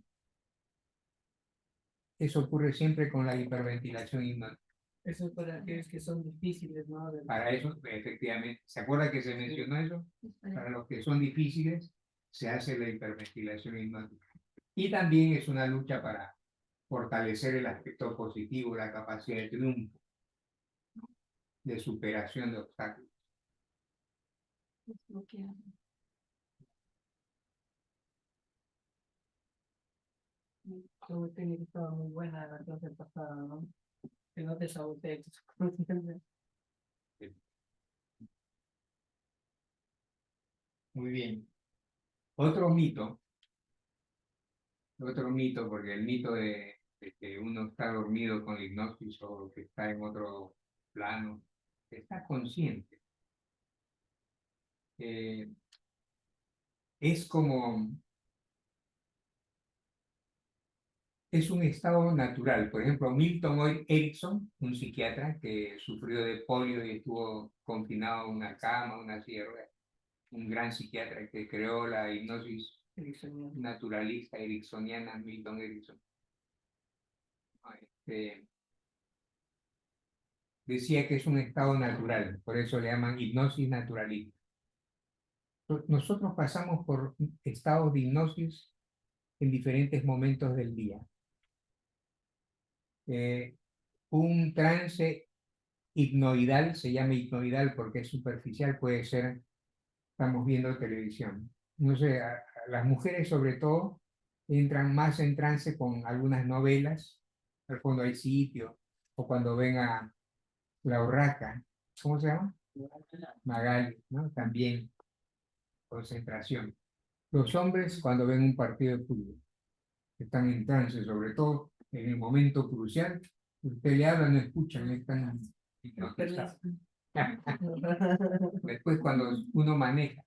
Eso ocurre siempre con la hiperventilación hipnótica. Eso es para aquellos que son difíciles, ¿no? Para eso, efectivamente, ¿se acuerda que se mencionó eso? Para los que son difíciles, se hace la hiperventilación hipnótica. Y también es una lucha para fortalecer el aspecto positivo, la capacidad de triunfo, ¿no? De superación de obstáculos. Como técnica estaba muy buena la clase pasada, ¿no? Que no te sabotees. Muy bien. Otro mito, porque el mito de que uno está dormido con hipnosis o que está en otro plano, está consciente. Es como, es un estado natural. Por ejemplo, Milton Erickson, un psiquiatra que sufrió de polio y estuvo confinado en una cama, una silla de ruedas, un gran psiquiatra que creó la hipnosis naturalista ericksoniana, Milton Erickson. Decía que es un estado natural, por eso le llaman hipnosis naturalista. Nosotros pasamos por estados de hipnosis en diferentes momentos del día. Un trance hipnoidal, se llama hipnoidal porque es superficial, puede ser, estamos viendo televisión. No sé, a las mujeres sobre todo entran más en trance con algunas novelas, al fondo hay sitio, o cuando ven a La Urraca, ¿cómo se llama? Magali, ¿no? También concentración. Los hombres cuando ven un partido de fútbol, están en trance, sobre todo en el momento crucial, usted le habla, no escuchan, están hipnotizados. Después cuando uno maneja,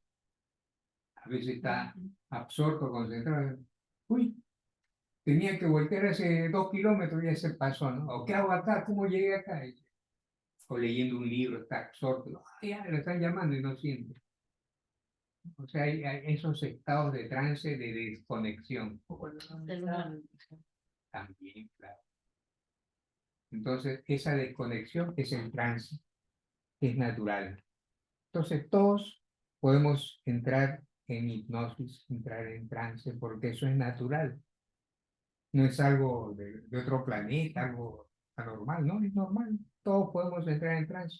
a veces está absorto, concentrado. Uy, tenía que voltear hace 2 kilómetros y ya se pasó, ¿no? ¿O qué hago acá? ¿Cómo llegué acá? O leyendo un libro, está absorto. Ya lo están llamando y no siente. O sea, hay esos estados de trance de desconexión. También, claro. Entonces, esa desconexión es el trance, que es natural. Entonces, todos podemos entrar en hipnosis, entrar en trance, porque eso es natural. No es algo de otro planeta, algo anormal, no, es normal. Todos podemos entrar en trance.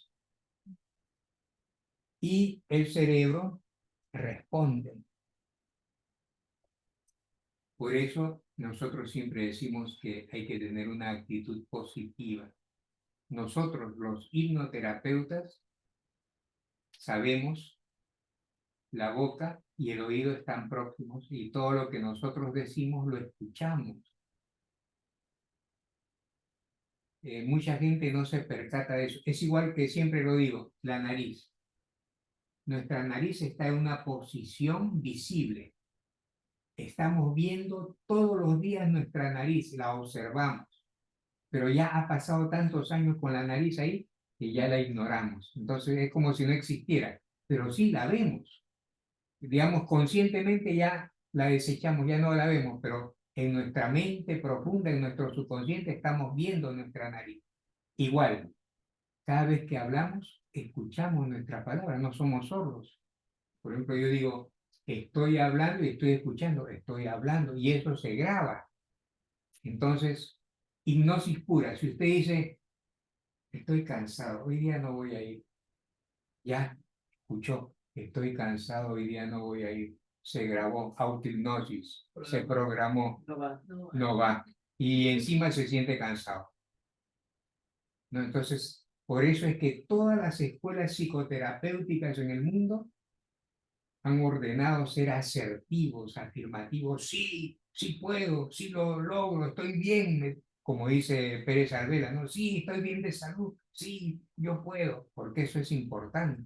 Y el cerebro responde. Por eso nosotros siempre decimos que hay que tener una actitud positiva. Nosotros, los hipnoterapeutas, sabemos, la boca y el oído están próximos y todo lo que nosotros decimos lo escuchamos. Mucha gente no se percata de eso. Es igual que siempre lo digo, la nariz. Nuestra nariz está en una posición visible. Estamos viendo todos los días nuestra nariz, la observamos, pero ya ha pasado tantos años con la nariz ahí que ya la ignoramos. Entonces es como si no existiera, pero sí la vemos. Digamos, conscientemente ya la desechamos, ya no la vemos, pero en nuestra mente profunda, en nuestro subconsciente, estamos viendo nuestra nariz. Igual, cada vez que hablamos, escuchamos nuestra palabra, no somos sordos. Por ejemplo, yo digo, estoy hablando y estoy escuchando, estoy hablando, y eso se graba. Entonces, hipnosis pura. Si usted dice, estoy cansado, hoy día no voy a ir, ya escuchó, estoy cansado, hoy día no voy a ir. Se grabó, autohipnosis, se programó, No va. no va. Y encima se siente cansado, ¿no? Entonces, por eso es que todas las escuelas psicoterapéuticas en el mundo han ordenado ser asertivos, afirmativos. Sí, sí puedo, sí lo logro, estoy bien, como dice Pérez Alvela, ¿no? Sí, estoy bien de salud, sí, yo puedo, porque eso es importante.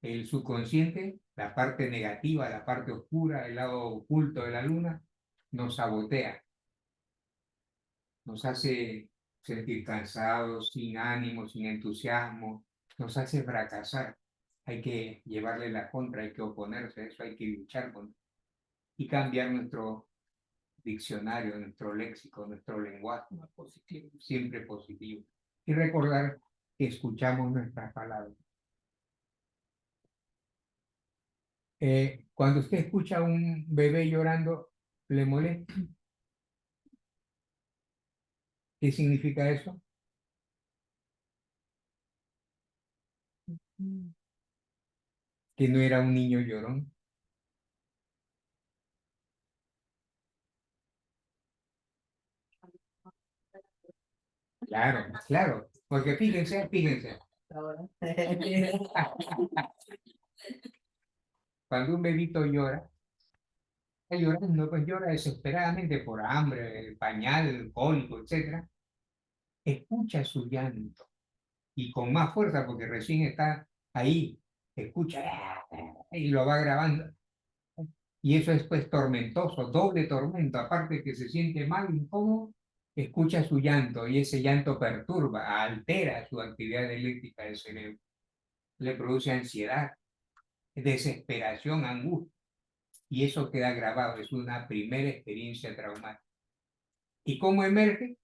El subconsciente, la parte negativa, la parte oscura, el lado oculto de la luna, nos sabotea, nos hace sentir cansados, sin ánimo, sin entusiasmo, nos hace fracasar. Hay que llevarle la contra, hay que oponerse a eso, hay que luchar y cambiar nuestro diccionario, nuestro léxico, nuestro lenguaje, Más positivo. siempre positivo. Y recordar que escuchamos nuestras palabras. Cuando usted escucha a un bebé llorando, ¿le molesta? ¿Qué significa eso? Que no era un niño llorón. Claro, claro, porque fíjense, Ahora. cuando un bebito llora, está llorando, pues llora desesperadamente por hambre, pañal, cólico, etcétera, escucha su llanto y con más fuerza porque recién está ahí, escucha y lo va grabando. Y eso es pues tormentoso, doble tormento, aparte que se siente mal, incómodo, escucha su llanto y ese llanto perturba, altera su actividad eléctrica del cerebro, le produce ansiedad, desesperación, angustia, y eso queda grabado, es una primera experiencia traumática. ¿Y cómo emerge?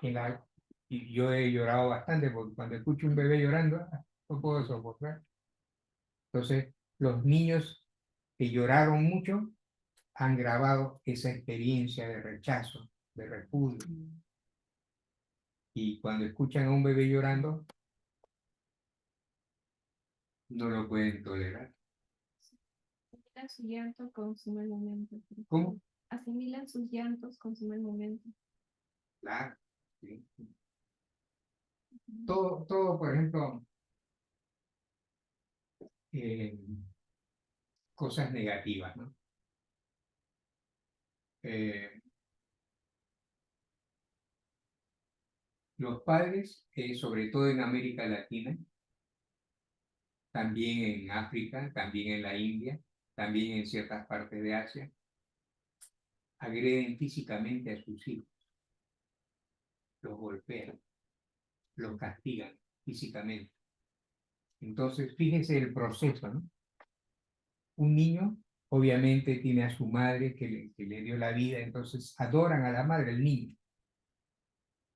En la, y yo he llorado bastante porque cuando escucho un bebé llorando, no puedo soportar. Entonces, los niños que lloraron mucho han grabado esa experiencia de rechazo, de repudio. Y cuando escuchan a un bebé llorando, no lo pueden tolerar. Asimilan su llanto, consume el momento. ¿Cómo? Asimilan sus llantos, consume el momento. Claro. Sí. Todo, por ejemplo, eh, cosas negativas, ¿no? Eh, los padres, sobre todo en América Latina, también en África, también en la India, también en ciertas partes de Asia, agreden físicamente a sus hijos, los golpean, los castigan físicamente. Entonces, fíjese el proceso, ¿no? Un niño obviamente tiene a su madre que le dio la vida, entonces adoran a la madre, el niño,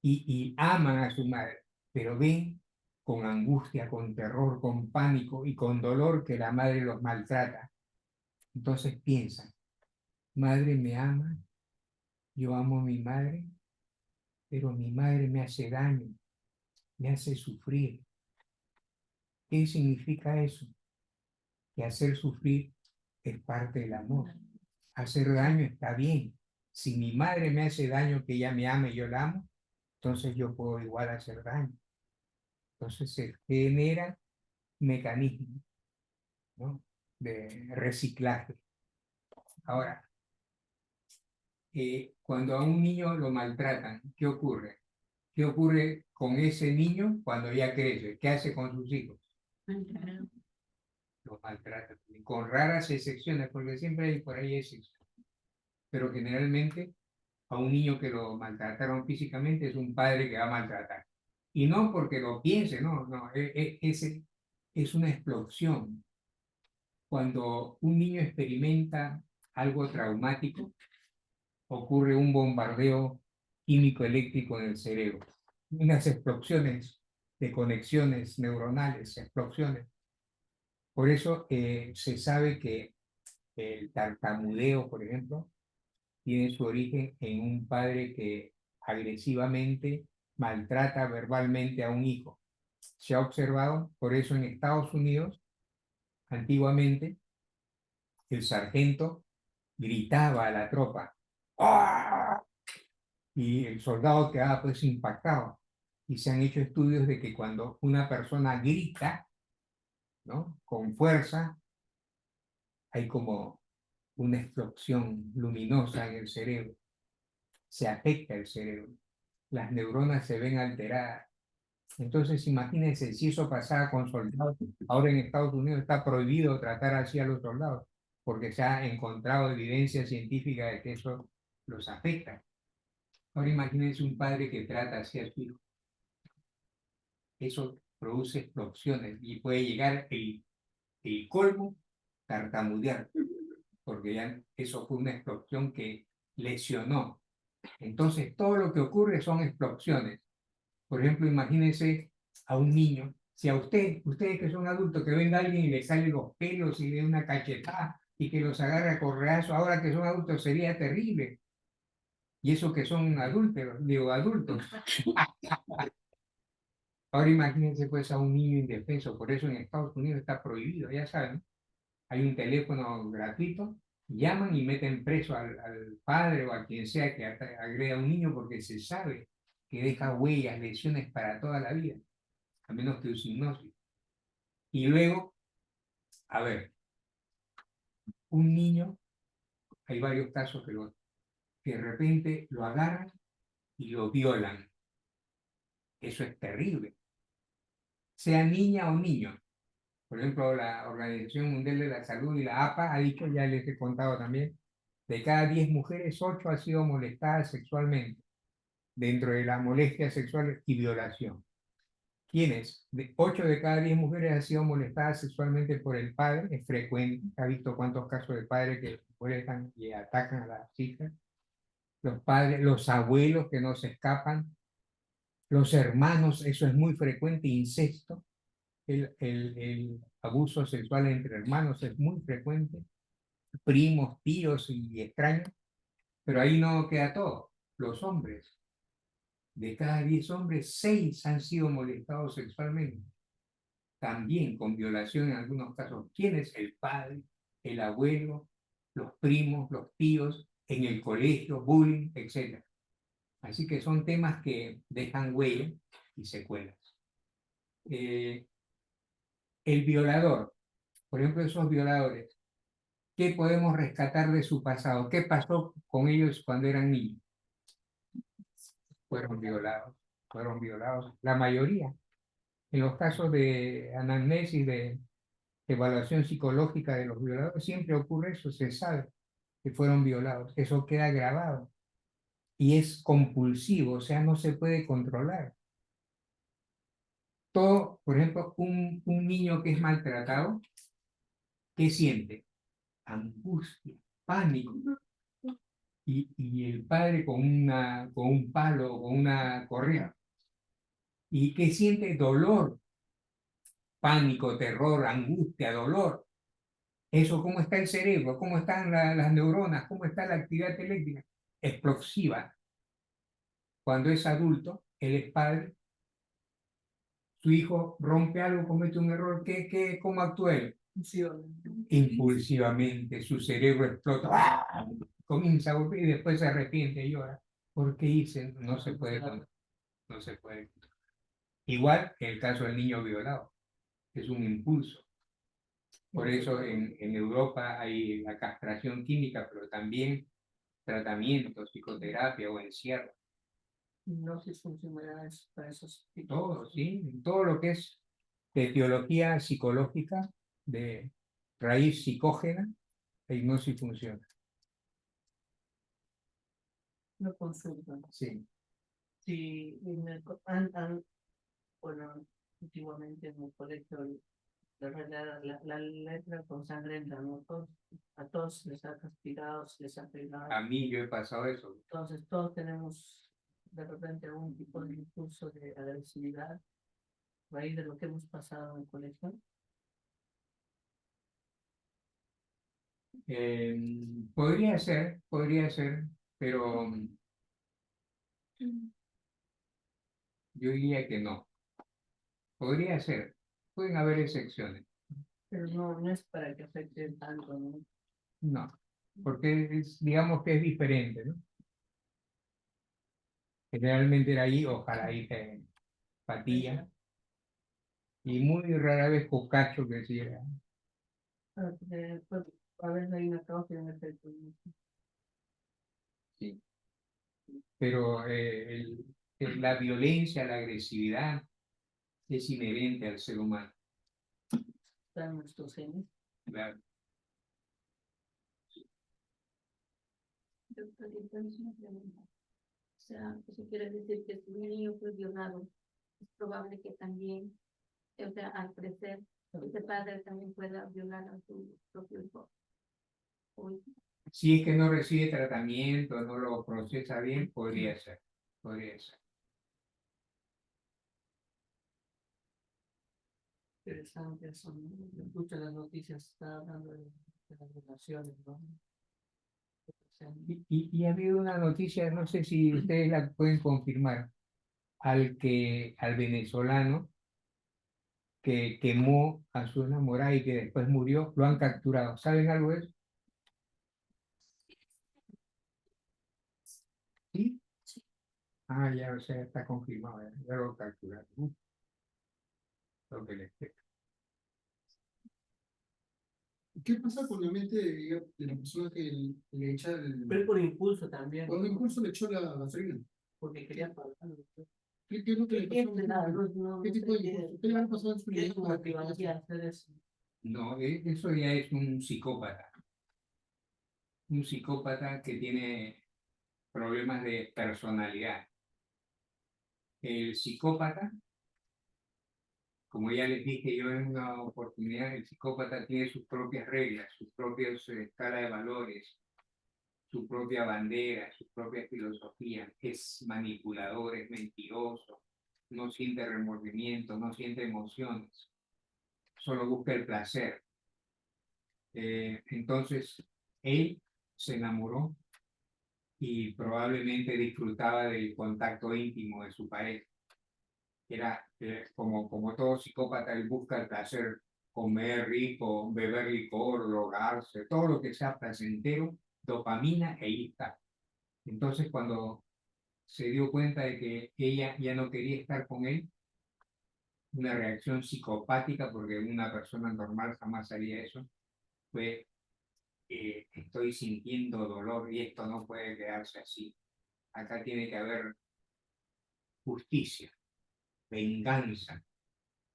y aman a su madre, pero ven con angustia, con terror, con pánico y con dolor que la madre los maltrata. Entonces piensan, madre me ama, yo amo a mi madre, pero mi madre me hace daño, me hace sufrir. ¿Qué significa eso? Que hacer sufrir es parte del amor. Hacer daño está bien. Si mi madre me hace daño, que ella me ama y yo la amo, entonces yo puedo igual hacer daño. Entonces se genera mecanismo, ¿no?, de reciclaje. Ahora, cuando a un niño lo maltratan, ¿qué ocurre? ¿Qué ocurre con ese niño cuando ya crece? ¿Qué hace con sus hijos? los maltrata. Con raras excepciones, porque siempre hay por ahí excepciones. Pero generalmente a un niño que lo maltrataron físicamente es un padre que va a maltratar. Y no porque lo piense, no, no, es una explosión. Cuando un niño experimenta algo traumático, ocurre un bombardeo químico-eléctrico en el cerebro. Unas explosiones de conexiones neuronales, explosiones. Por eso se sabe que el tartamudeo, por ejemplo, tiene su origen en un padre que agresivamente maltrata verbalmente a un hijo. Se ha observado, por eso en Estados Unidos, antiguamente, el sargento gritaba a la tropa, ¡ah! Y el soldado quedaba pues impactado. Y se han hecho estudios de que cuando una persona grita, ¿no?, con fuerza, hay como una explosión luminosa en el cerebro, se afecta el cerebro, las neuronas se ven alteradas. Entonces, imagínense si eso pasaba con soldados. Ahora en Estados Unidos está prohibido tratar así a los soldados, porque se ha encontrado evidencia científica de que eso los afecta. Ahora imagínense un padre que trata así a su hijo. Eso produce explosiones y puede llegar el colmo, tartamudear, porque ya eso fue una explosión que lesionó. Entonces, todo lo que ocurre son explosiones. Por ejemplo, imagínense a un niño, si a ustedes que son adultos, que venga alguien y le sale los pelos y le dé una cachetada y que los agarre a correazo, ahora que son adultos sería terrible. Y eso que son adúlteros, digo, adultos. Ahora imagínense pues a un niño indefenso, por eso en Estados Unidos está prohibido, ya saben, hay un teléfono gratuito, llaman y meten preso al padre o a quien sea que agreda a un niño porque se sabe que deja huellas, lesiones para toda la vida, a menos que use hipnosis. Y luego, a ver, un niño, hay varios casos que de repente lo agarran y lo violan. Eso es terrible, sea niña o niño. Por ejemplo, la Organización Mundial de la Salud y la APA ha dicho, ya les he contado también, de cada 10 mujeres, 8 han sido molestadas sexualmente, dentro de las molestias sexuales y violación. ¿Quiénes? 8 de cada 10 mujeres han sido molestadas sexualmente por el padre, es frecuente, ha visto cuántos casos de padres que molestan y atacan a las hijas, los padres, los abuelos que no se escapan, los hermanos, eso es muy frecuente, incesto, el abuso sexual entre hermanos es muy frecuente, primos, tíos y extraños, pero ahí no queda todo. Los hombres, de cada 10 hombres, 6 han sido molestados sexualmente, también con violación en algunos casos. ¿Quién es el padre, el abuelo, los primos, los tíos, en el colegio, bullying, etcétera? Así que son temas que dejan huella y secuelas. El violador, por ejemplo, esos violadores, ¿qué podemos rescatar de su pasado? ¿Qué pasó con ellos cuando eran niños? Fueron violados, fueron violados. La mayoría. En los casos de anamnesis, de evaluación psicológica de los violadores, siempre ocurre eso, se sabe que fueron violados. Eso queda grabado. Y es compulsivo, o sea, no se puede controlar. Todo, por ejemplo, un niño que es maltratado, ¿qué siente? Angustia, pánico. Y el padre con un palo, con una correa. ¿Y qué siente? Dolor, pánico, terror, angustia, dolor. Eso, ¿cómo está el cerebro? ¿Cómo están las neuronas? ¿Cómo está la actividad eléctrica? Explosiva. Cuando es adulto, él es padre, su hijo rompe algo, comete un error, ¿cómo actúa él? Impulsivamente, su cerebro explota, ¡ah! Comienza a golpear y después se arrepiente y llora. ¿Por qué hice? No se puede controlar. No se puede. Igual que el caso del niño violado, es un impulso. Por eso en Europa hay la castración química, pero también tratamiento, psicoterapia o encierro. No sé si funcionará para esos tipos. Todo, ¿sí? Todo lo que es de teología psicológica de raíz psicógena, la hipnosis funciona. Una consulta. Sí. Si bueno, últimamente en el colegio la letra con sangre en la moto, a todos les ha castigado, se les ha pegado. A mí yo he pasado eso. Entonces todos tenemos de repente algún tipo de impulso de agresividad a raíz de lo que hemos pasado en el colegio. Podría ser, pero yo diría que no. Podría ser. Pueden haber excepciones. Pero no es para que afecte tanto, ¿no? No, porque digamos que es diferente, ¿no? Generalmente era ahí, ojalá ahí patilla, y muy rara vez cocacho que sí era. Pues, a veces hay una causa y un efecto. Sí. Pero la violencia, la agresividad es inherente al ser humano. Está en nuestros genes. Claro. Doctor, entonces una pregunta. O sea, eso quiere decir que si un niño fue violado, es probable que también, o sea, al crecer, ese padre también pueda violar a su propio hijo. O hija. Si es que no recibe tratamiento, no lo procesa bien, podría ser. Podría ser. Interesante eso, ¿no? Escucho las noticias, está hablando de las relaciones, ¿no? Y ha habido una noticia, no sé si ustedes la pueden confirmar, al venezolano que quemó a su enamorada y que después murió, lo han capturado. ¿Saben algo de eso? ¿Sí? Ah, ya, o sea, está confirmado, ya lo capturaron. Lo que les espera. ¿Qué pasa con la mente de la persona que le echa el... Pero por impulso también, Cuando incluso le echó la gasolina? porque quería pagar. ¿Qué es lo que le pasó? ¿Qué tipo de impulso? ¿Qué le ha pasado en su ¿Qué vida? motivaría a hacer eso? No, eso ya es un psicópata. Un psicópata que tiene problemas de personalidad. El psicópata, como ya les dije yo en una oportunidad, el psicópata tiene sus propias reglas, sus propias escala de valores, su propia bandera, su propia filosofía. Es manipulador, es mentiroso, no siente remordimiento, no siente emociones, solo busca el placer. Entonces, él se enamoró y probablemente disfrutaba del contacto íntimo de su pareja. Era como todo psicópata, él busca el placer, comer rico, beber licor, drogarse, todo lo que sea placentero, dopamina, ahí está. Entonces, cuando se dio cuenta de que ella ya no quería estar con él, una reacción psicopática, porque una persona normal jamás haría eso, fue, estoy sintiendo dolor y esto no puede quedarse así. Acá tiene que haber justicia, venganza.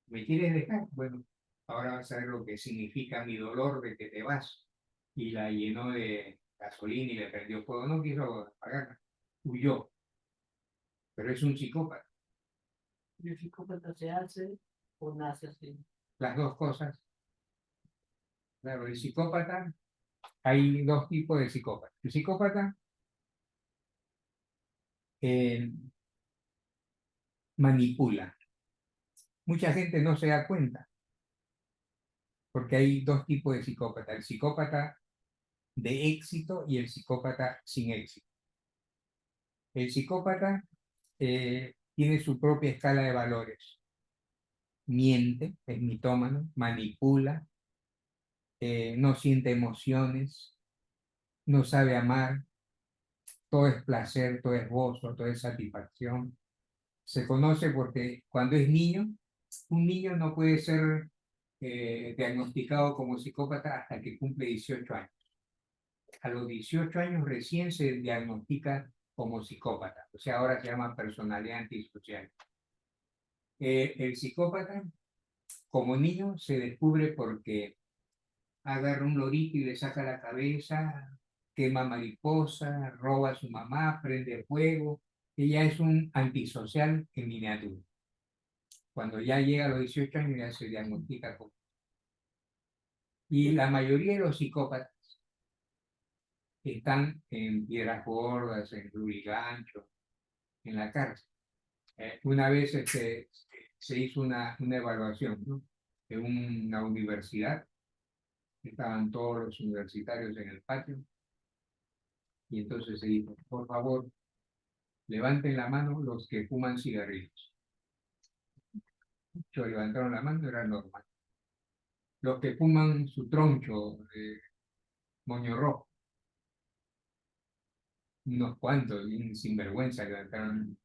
¿Me quieres dejar? Bueno, ahora vas a ver lo que significa mi dolor de que te vas. Y la llenó de gasolina y le prendió fuego. No quiso apagarla, huyó. Pero es un psicópata. ¿Y el psicópata se hace o nace así? Las dos cosas. Claro, el psicópata, hay dos tipos de psicópatas. El psicópata eh, manipula. Mucha gente no se da cuenta, porque hay dos tipos de psicópata. El psicópata de éxito y el psicópata sin éxito. El psicópata tiene su propia escala de valores. Miente, es mitómano, manipula, no siente emociones, no sabe amar, todo es placer, todo es gozo, todo es satisfacción. Se conoce porque cuando es niño, un niño no puede ser diagnosticado como psicópata hasta que cumple 18 años. A los 18 años recién se diagnostica como psicópata, o sea, ahora se llama personalidad antisocial. El psicópata, como niño, se descubre porque agarra un lorito y le saca la cabeza, quema mariposa, roba a su mamá, prende fuego. Ella es un antisocial en miniatura. Cuando ya llega a los 18 años ya se diagnostica con... Y la mayoría de los psicópatas están en Piedras Gordas, en Lurigancho, en la cárcel. Una vez se hizo una evaluación, ¿no? En una universidad, estaban todos los universitarios en el patio, y entonces se dijo, por favor, levanten la mano los que fuman cigarrillos. Muchos levantaron la mano, era normal. Los que fuman su troncho, moño rojo, unos cuantos, bien sinvergüenza levantaron.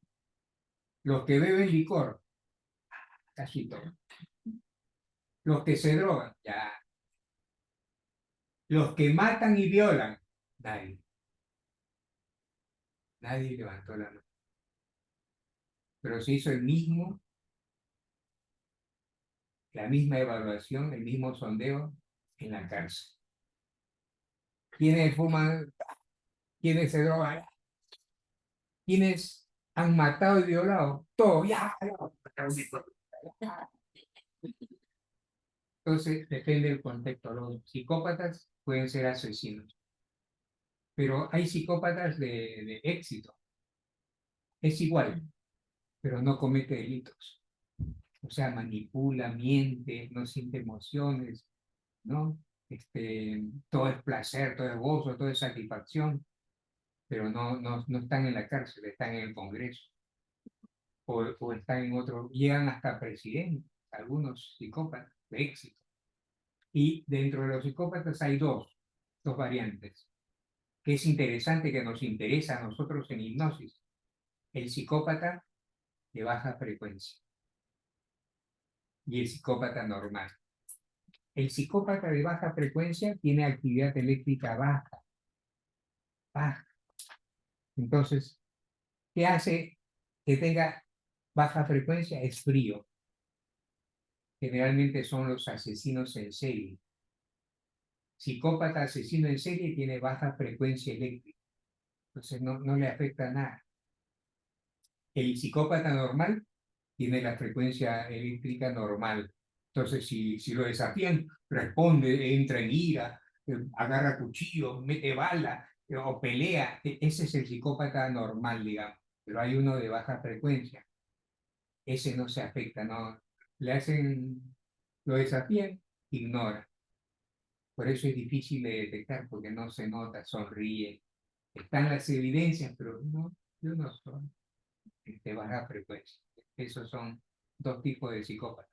Los que beben licor, casi todos. Los que se drogan, ya. Los que matan y violan, nadie. Nadie levantó la mano. Pero se hizo la misma evaluación, el mismo sondeo en la cárcel. ¿Quiénes fuman? ¿Quiénes se drogan? ¿Quiénes han matado y violado? Todo, ya. Entonces, depende del contexto. Los psicópatas pueden ser asesinos, pero hay psicópatas de éxito. Es igual, pero no comete delitos. O sea, manipula, miente, no siente emociones, ¿no? Todo es placer, todo es gozo, todo es satisfacción, pero no están en la cárcel, están en el Congreso, o están en otro, llegan hasta presidente, algunos psicópatas de éxito. Y dentro de los psicópatas hay dos variantes, que es interesante, que nos interesa a nosotros en hipnosis. El psicópata de baja frecuencia y el psicópata normal. El psicópata de baja frecuencia tiene actividad eléctrica baja. Entonces, ¿qué hace que tenga baja frecuencia? Es frío. Generalmente son los asesinos en serie. Psicópata asesino en serie tiene baja frecuencia eléctrica. Entonces no le afecta nada. El psicópata normal tiene la frecuencia eléctrica normal. Entonces, si lo desafían, responde, entra en ira, agarra cuchillo, mete bala o pelea. Ese es el psicópata normal, digamos. Pero hay uno de baja frecuencia. Ese no se afecta, no. Le hacen, lo desafían, ignora. Por eso es difícil de detectar, porque no se nota, sonríe. Están las evidencias, pero no, yo no soy de baja frecuencia. Esos son dos tipos de psicópatas.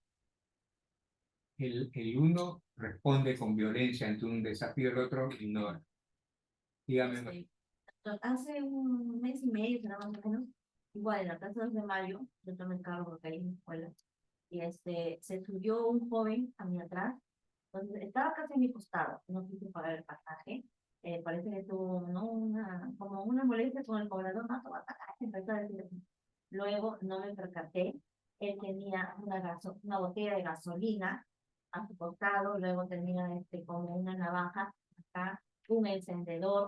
El uno responde con violencia ante un desafío, el otro ignora. Dígame. Sí. Hace un mes y medio, será más o menos, igual en la Plaza 2 de Mayo, yo tomé el carro porque ahí en la escuela, y se subió un joven a mi atrás, entonces estaba casi a mi costado, no quise pagar el pasaje, parece que tuvo, ¿no? como una molestia con el cobrador, no, toma pasaje, empezó a decir así. Luego no me percaté, él tenía una botella de gasolina a su costado, luego tenía como una navaja acá, un encendedor,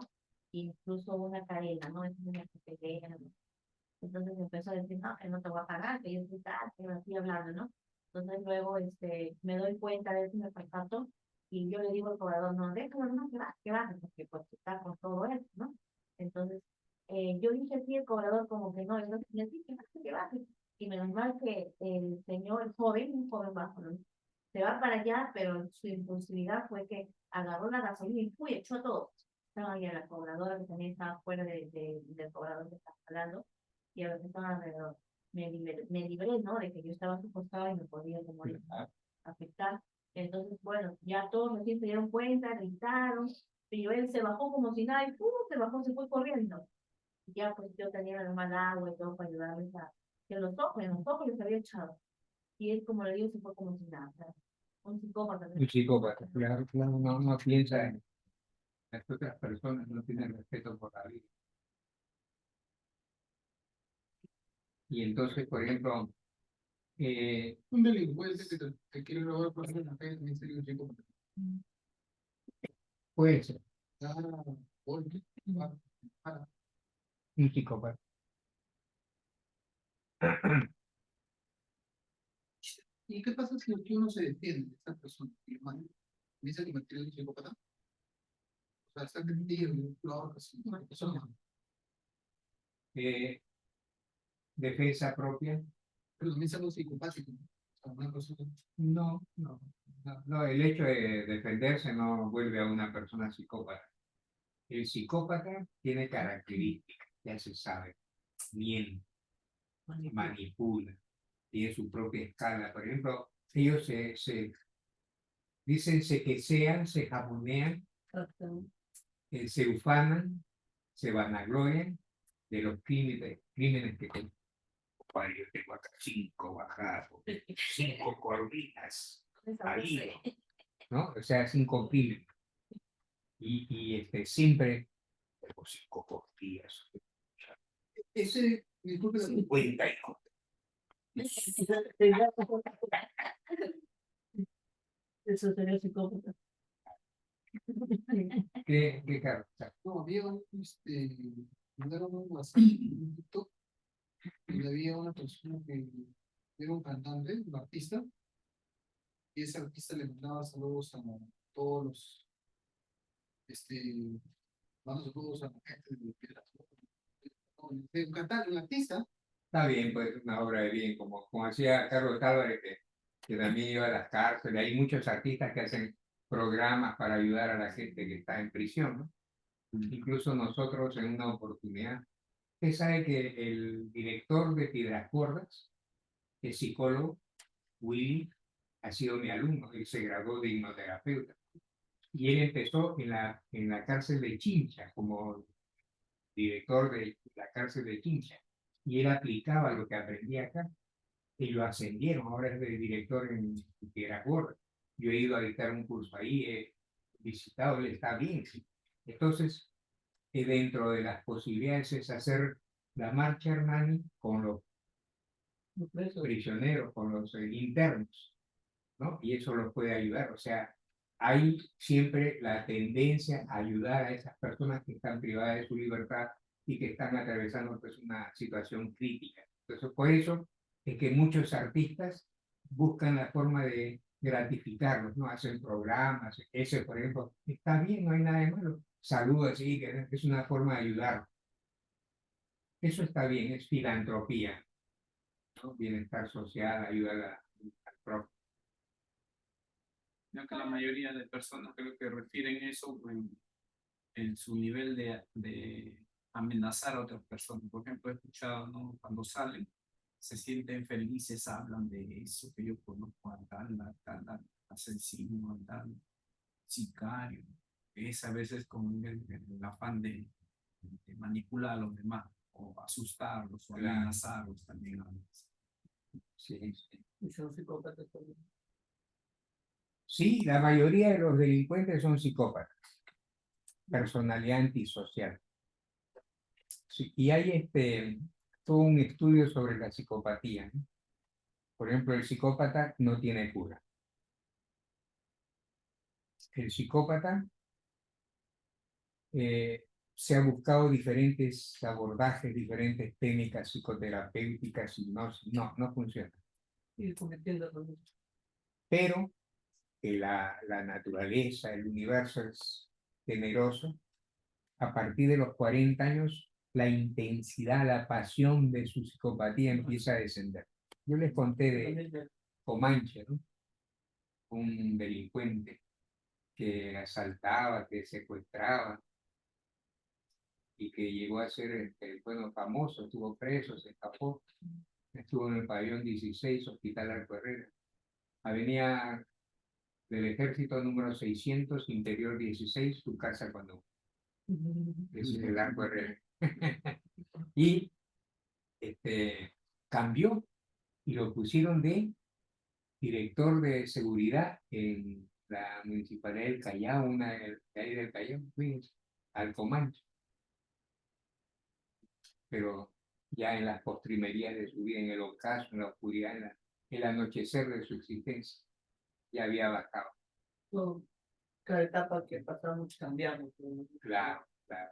incluso una cadena, ¿no? Es una pequeña, ¿no? Entonces empezó a decir, no, que no te voy a pagar, que yo soy tal, que así hablando, ¿no? Entonces luego me doy cuenta de eso, me percato, y yo le digo al cobrador, no, déjalo, no, que baje, porque pues está con todo esto, ¿no? Entonces, yo dije así, el cobrador como que no, entonces le dije, que baje, y menos mal que el señor, el joven, un joven bajo, ¿no? Se va para allá, pero su impulsividad fue que agarró la gasolina y fui, echó todo. Estaba ahí a la cobradora que también estaba fuera del cobrador que estaba hablando, y a los que estaban alrededor. Me libré, ¿no? De que yo estaba a su costado y me podía como afectar. Entonces, bueno, ya todos recién se dieron cuenta, gritaron, pero él se bajó como si nada y ¡pum! Se bajó, se fue corriendo. Y ya pues yo tenía normal agua y todo para ayudarles a que en los ojos les había echado. Y él, como le digo, se fue como si nada. O sea, un psicópata. Un psicópata, claro, no piensa en las otras personas, no tiene respeto por la vida. Y entonces, por ejemplo, Un delincuente que quiere robar cosas en la calle también sería un psicópata. Puede ser Ah, golpe, para. un psicópata. ¿Y qué pasa si uno se defiende de esta persona? Y comienza a convertir en un psicópata. O sea, está metido, lo ahorca, así, una persona. Eh, defensa propia. Pero comienza algo psicopático. O sea, una persona. No, el hecho de defenderse no vuelve a una persona psicópata. El psicópata tiene características, ya se sabe, miente, manipula, tiene su propia escala. Por ejemplo, ellos dicen se quesean, se jabonean, se ufanan, se vanaglorian de los crímenes que cometen. Compadre, yo tengo acá 5 bajados, 5 corvinas al hilo, ¿no? O sea, 5 crímenes. Y siempre tengo 5 costillas. Ese, disculpe la 52. Eso sería psicópata. ¿Qué carro? no, había mandaron un WhatsApp, un TikTok, donde había una persona que era un cantante, un artista, y ese artista le mandaba saludos a todos los, manda saludos a la gente de Piedras. De un cantante, un artista, Está bien, pues una obra de bien, como decía Carlos Álvarez, que también iba a las cárceles. Hay muchos artistas que hacen programas para ayudar a la gente que está en prisión, ¿no? Incluso nosotros en una oportunidad, usted sabe que el director de Piedras Gordas, el psicólogo, Willy, ha sido mi alumno, él se graduó de hipnoterapeuta. Y él empezó en la cárcel de Chincha como director de la cárcel de Chincha. Y él aplicaba lo que aprendía acá y lo ascendieron. Ahora es de director en Piedras Gordas. Yo he ido a dictar un curso ahí, he visitado, él está bien. ¿Sí? Entonces, dentro de las posibilidades es hacer la marcha Hernani con los prisioneros, con los internos, ¿no? Y eso los puede ayudar. O sea, hay siempre la tendencia a ayudar a esas personas que están privadas de su libertad y que están atravesando pues una situación crítica. Entonces, por eso es que muchos artistas buscan la forma de gratificarlos, ¿no? Hacen programas, ese, por ejemplo, está bien, no hay nada de malo. Saludos, sí, que es una forma de ayudar. Eso está bien, es filantropía, ¿no? Bienestar social, ayuda al prójimo. Ya que la mayoría de personas creo que refieren eso en su nivel de amenazar a otras personas. Por ejemplo, he escuchado, ¿no? Cuando salen, se sienten felices, hablan de eso, que yo conozco a tal asesino, a tal sicario. Es a veces con el afán de manipular a los demás, o asustarlos, o Claro. amenazarlos también a veces. Sí, sí. Y son psicópatas también. Sí, la mayoría de los delincuentes son psicópatas, personalidad antisocial. Sí, y hay todo un estudio sobre la psicopatía, ¿no? Por ejemplo, el psicópata no tiene cura. El psicópata se ha buscado diferentes abordajes, diferentes técnicas psicoterapéuticas y no funciona. Ir cometiendo lo mismo. Pero la naturaleza, el universo es generoso. A partir de los 40 años, la intensidad, la pasión de su psicopatía empieza a descender. Yo les conté de Comanche, ¿no? Un delincuente que asaltaba, que secuestraba y que llegó a ser, bueno, famoso, estuvo preso, se escapó, estuvo en el pabellón 16, Hospital Arco Herrera, avenida del Ejército número 600, interior 16, su casa cuando es el Arco Herrera. Y cambió y lo pusieron de director de seguridad en la Municipalidad del Callao, una de ahí del Callao, fui al Comanche, pero ya en las postrimerías de su vida, en el ocaso, en la oscuridad, el anochecer de su existencia, ya había bajado. No, cada etapa que pasamos cambiamos. ¿No? Claro, claro.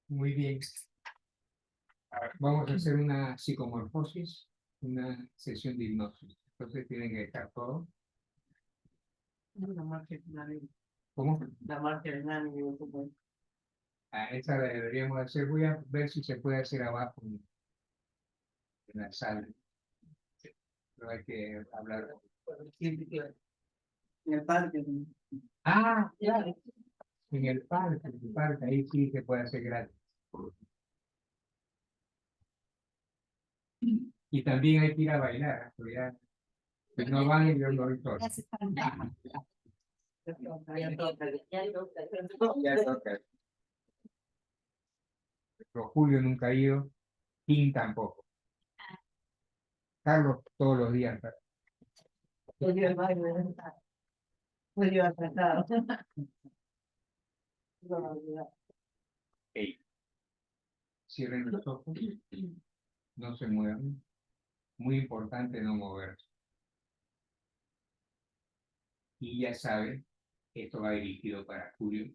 Muy bien. Ahora, vamos a hacer una psicomorfosis, una sesión de hipnosis. Entonces tienen que estar todos. La marcha final, ¿Cómo? la marcha final, como Ah, esa la deberíamos hacer. Voy a ver si se puede hacer abajo en la sala. Pero hay que hablar. siempre que en el parque. ¿No? Ah, claro. En el parque, ahí sí se puede hacer gratis. Y también hay que ir a bailar, porque ya, si no van, yo no voy solo. Ya toca. Ya toca. Pero Julio nunca ha ido, Kim tampoco. Carlos todos los días. Pues yo al baile, ¿verdad? Pues yo al tratado. Ey, cierren los ojos, no se muevan. Muy importante no moverse. Y ya saben, esto va dirigido para Julio.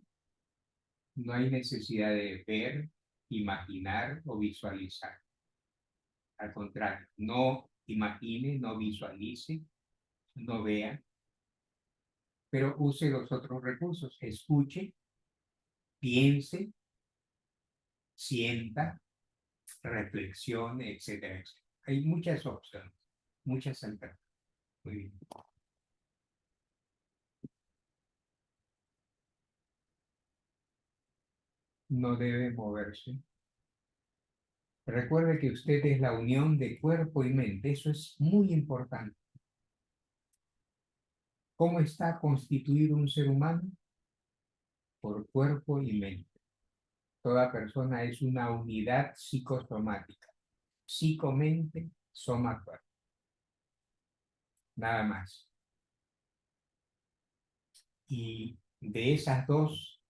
No hay necesidad de ver, imaginar o visualizar. Al contrario, no imagine, no visualice, no vea, pero use los otros recursos. Escuche, piense, sienta, reflexione, etcétera, etcétera. Hay muchas opciones, muchas alternativas. Muy bien. No debe moverse. Recuerde que usted es la unión de cuerpo y mente. Eso es muy importante. ¿Cómo está constituido un ser humano? Por cuerpo y mente. Toda persona es una unidad psicosomática. Psicomente, soma cuerpo. Nada más. Y de esas dos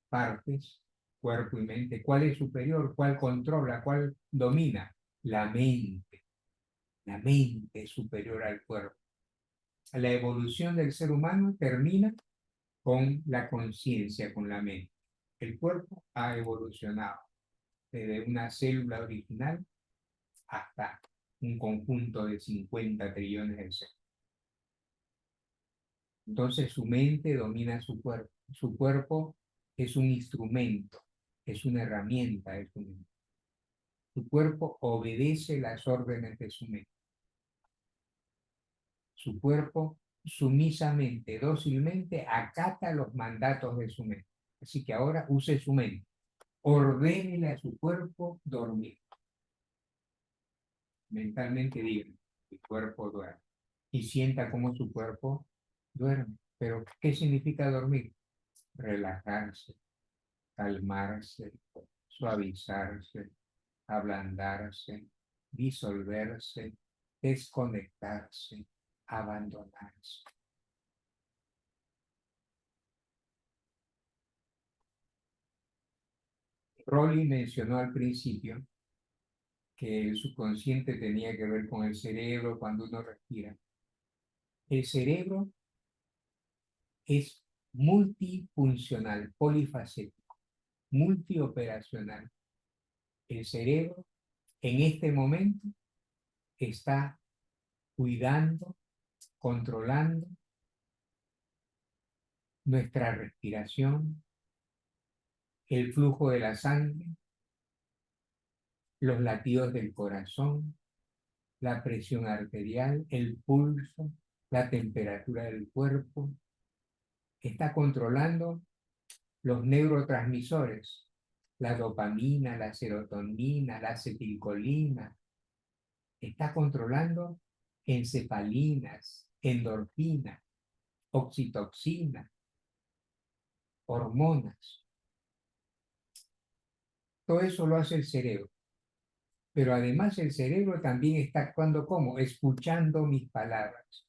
partes, cuerpo y mente, ¿cuál es superior? ¿Cuál controla? ¿Cuál domina? La mente. La mente es superior al cuerpo. La evolución del ser humano termina con la conciencia, con la mente. El cuerpo ha evolucionado desde una célula original hasta un conjunto de 50 trillones de células. Entonces su mente domina su cuerpo. Su cuerpo es un instrumento, es una herramienta de su mente. Su cuerpo obedece las órdenes de su mente. Su cuerpo sumisamente, dócilmente, acata los mandatos de su mente. Así que ahora use su mente. Ordénele a su cuerpo dormir. Mentalmente diga, el cuerpo duerme. Y sienta cómo su cuerpo duerme. Pero, ¿qué significa dormir? Relajarse, calmarse, suavizarse, ablandarse, disolverse, desconectarse, abandonarse. Rolly mencionó al principio que el subconsciente tenía que ver con el cerebro cuando uno respira. El cerebro es multifuncional, polifacético, multioperacional. El cerebro en este momento está cuidando, controlando nuestra respiración, el flujo de la sangre, los latidos del corazón, la presión arterial, el pulso, la temperatura del cuerpo. Está controlando los neurotransmisores, la dopamina, la serotonina, la acetilcolina. Está controlando encefalinas, endorfinas, oxitocina, hormonas. Todo eso lo hace el cerebro. Pero además el cerebro también está actuando como escuchando mis palabras,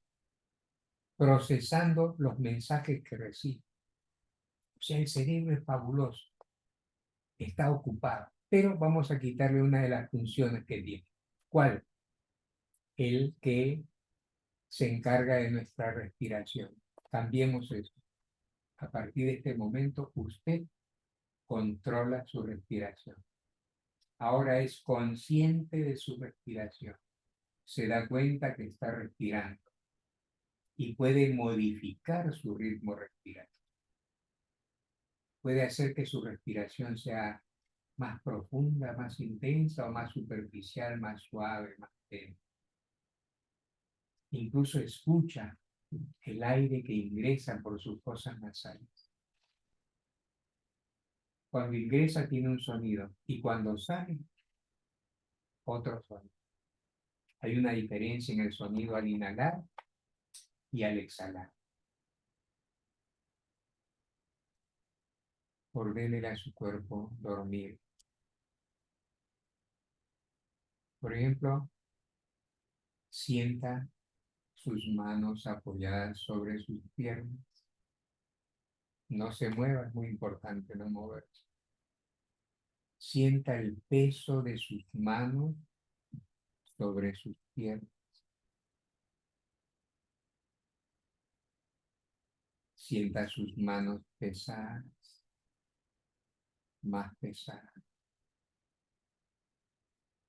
procesando los mensajes que recibo. O sea, el cerebro es fabuloso, está ocupado, pero vamos a quitarle una de las funciones que tiene. ¿Cuál? El que se encarga de nuestra respiración. Cambiemos eso. A partir de este momento, usted controla su respiración. Ahora es consciente de su respiración. Se da cuenta que está respirando y puede modificar su ritmo respiratorio. Puede hacer que su respiración sea más profunda, más intensa o más superficial, más suave, más tenue. Incluso escucha el aire que ingresa por sus fosas nasales. Cuando ingresa tiene un sonido y cuando sale, otro sonido. Hay una diferencia en el sonido al inhalar y al exhalar. Ordénele a su cuerpo dormir. Por ejemplo, sienta sus manos apoyadas sobre sus piernas. No se mueva, es muy importante no moverse. Sienta el peso de sus manos sobre sus piernas. Sienta sus manos pesadas, más pesadas.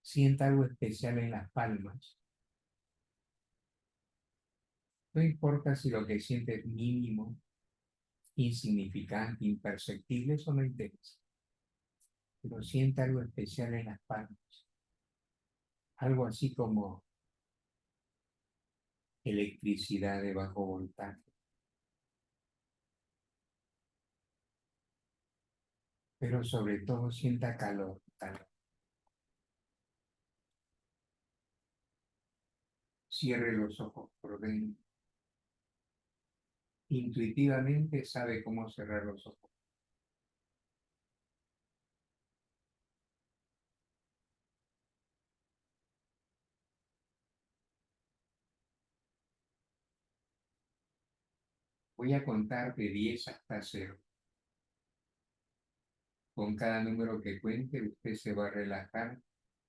Sienta algo especial en las palmas. No importa si lo que siente es mínimo, insignificante, imperceptible, eso no interesa. Pero sienta algo especial en las palmas. Algo así como electricidad de bajo voltaje. Pero sobre todo sienta calor, calor. Cierre los ojos por dentro. Intuitivamente sabe cómo cerrar los ojos. Voy a contar de 10 hasta 0. Con cada número que cuente, usted se va a relajar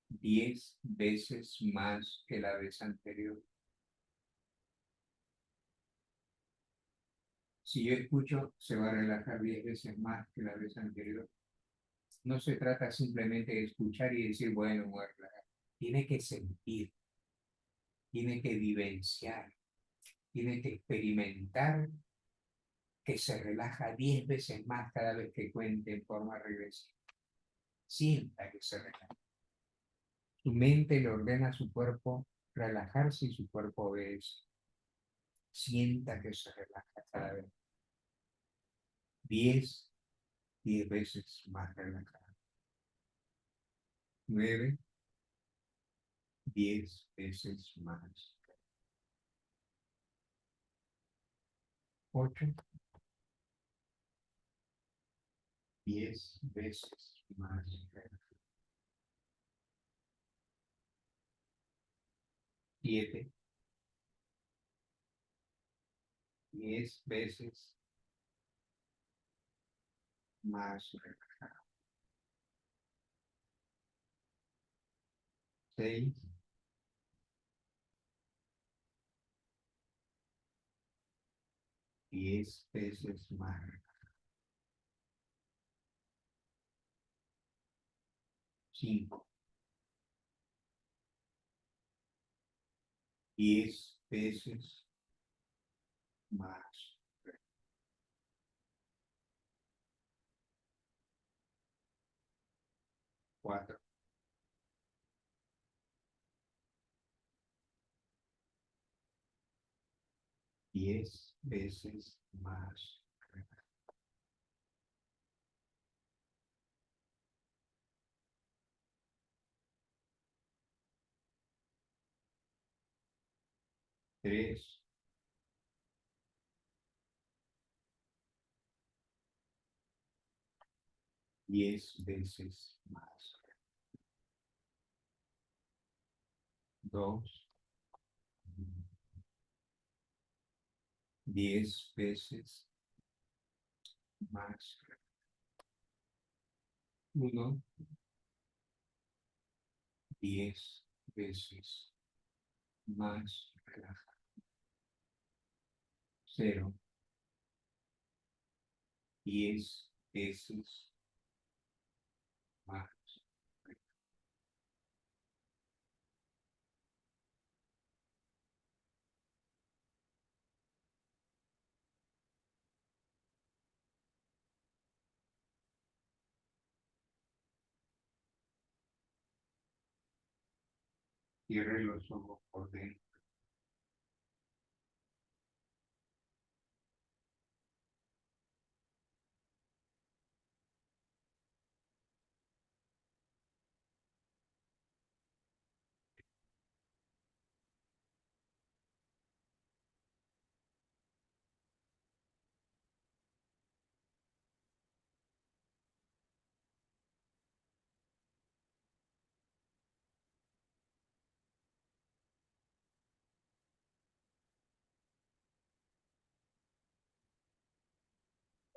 10 veces más que la vez anterior. Si yo escucho, se va a relajar 10 veces más que la vez anterior. No se trata simplemente de escuchar y decir, bueno, me voy a relajar. Tiene que sentir, tiene que vivenciar, tiene que experimentar que se relaja 10 veces más cada vez que cuente en forma regresiva. Sienta que se relaja. Su mente le ordena a su cuerpo relajarse y su cuerpo obedece. Sienta que se relaja cada vez. 10 veces más relajado. 9, 10 veces más. 8, 10 veces más relajado. 7, 10 veces más relajado. 6, 10 veces más relajado. 5, 10 veces más. 4, 10 veces más. 3, 10 veces más. 2, 10 veces más. 1, 10 veces más relajado. 0, pies, peces, manos. Cierre los ojos por dentro.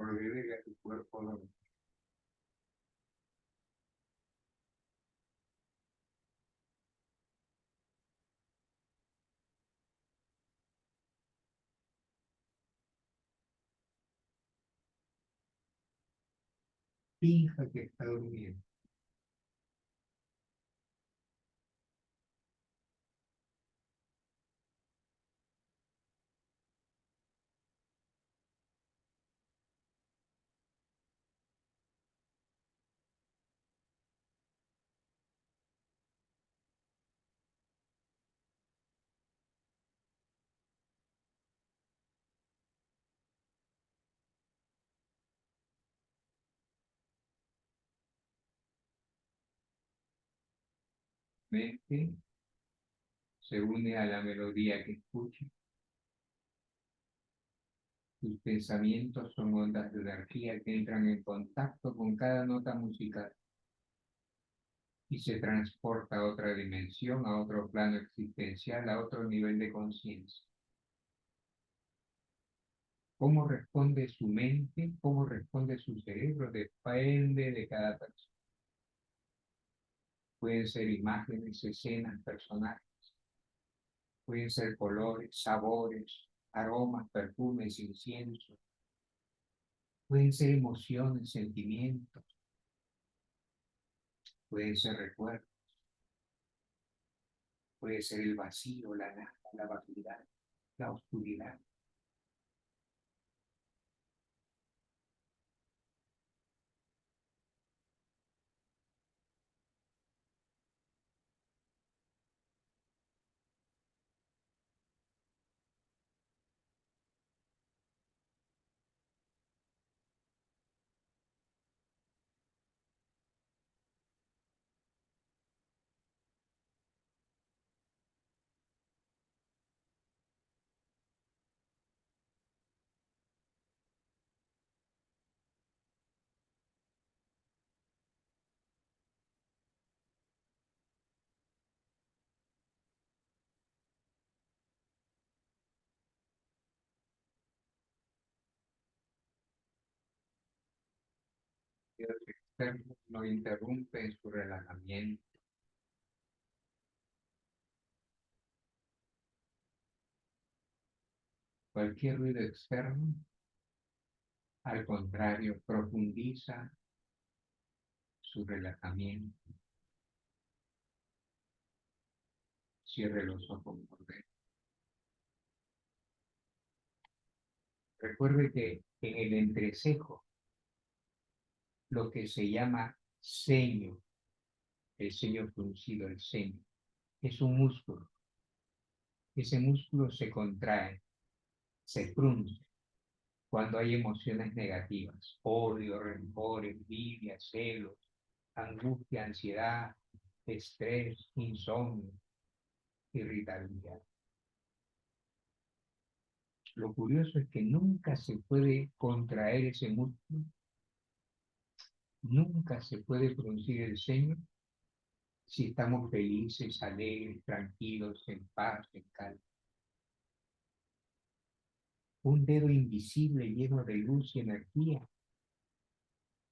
Ordene a tu cuerpo dormir. Finja que está durmiendo. Mente se une a la melodía que escucha. Tus pensamientos son ondas de energía que entran en contacto con cada nota musical y se transporta a otra dimensión, a otro plano existencial, a otro nivel de conciencia. Cómo responde su mente, cómo responde su cerebro, depende de cada persona. Pueden ser imágenes, escenas, personajes, pueden ser colores, sabores, aromas, perfumes, inciensos, pueden ser emociones, sentimientos, pueden ser recuerdos, puede ser el vacío, la nada, la vacuidad, la oscuridad. Dios externo no interrumpe en su relajamiento. Cualquier ruido externo, al contrario, profundiza su relajamiento. Cierre los ojos por dentro. Recuerde que en el entrecejo, lo que se llama ceño, el ceño fruncido, el ceño, es un músculo. Ese músculo se contrae, se frunce cuando hay emociones negativas, odio, rencor, envidia, celos, angustia, ansiedad, estrés, insomnio, irritabilidad. Lo curioso es que nunca se puede contraer ese músculo, nunca se puede fruncir el ceño si estamos felices, alegres, tranquilos, en paz, en calma. Un dedo invisible lleno de luz y energía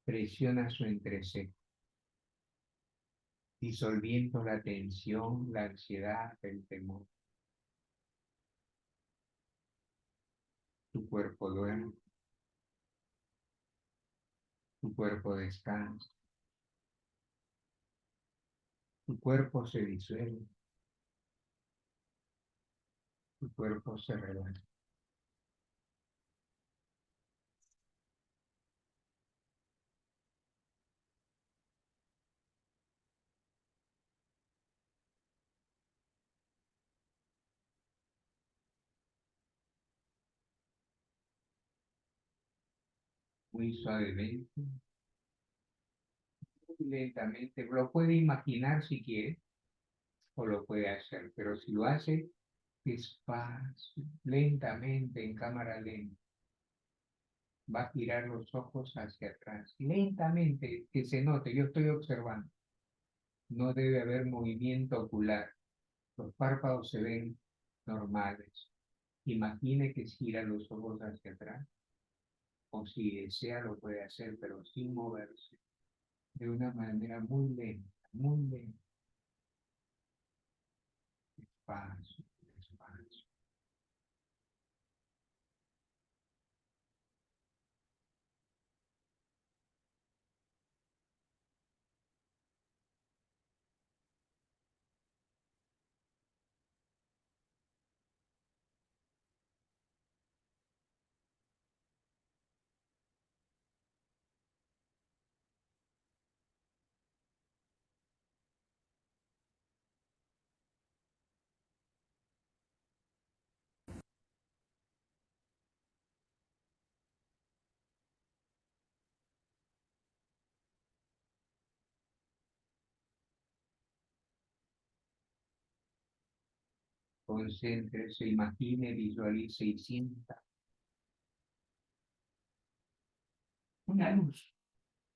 presiona su entrecejo, disolviendo la tensión, la ansiedad, el temor. Tu cuerpo duerme. Tu cuerpo descansa. Tu cuerpo se disuelve. Tu cuerpo se relaja. Muy suavemente, muy lentamente. Lo puede imaginar si quiere o lo puede hacer, pero si lo hace despacio, lentamente, en cámara lenta, va a girar los ojos hacia atrás, lentamente, que se note, yo estoy observando, no debe haber movimiento ocular, los párpados se ven normales. Imagine que gira los ojos hacia atrás, o si desea lo puede hacer, pero sin moverse, de una manera muy lenta, despacio, despacio. Concéntrese, imagine, visualice y sienta una luz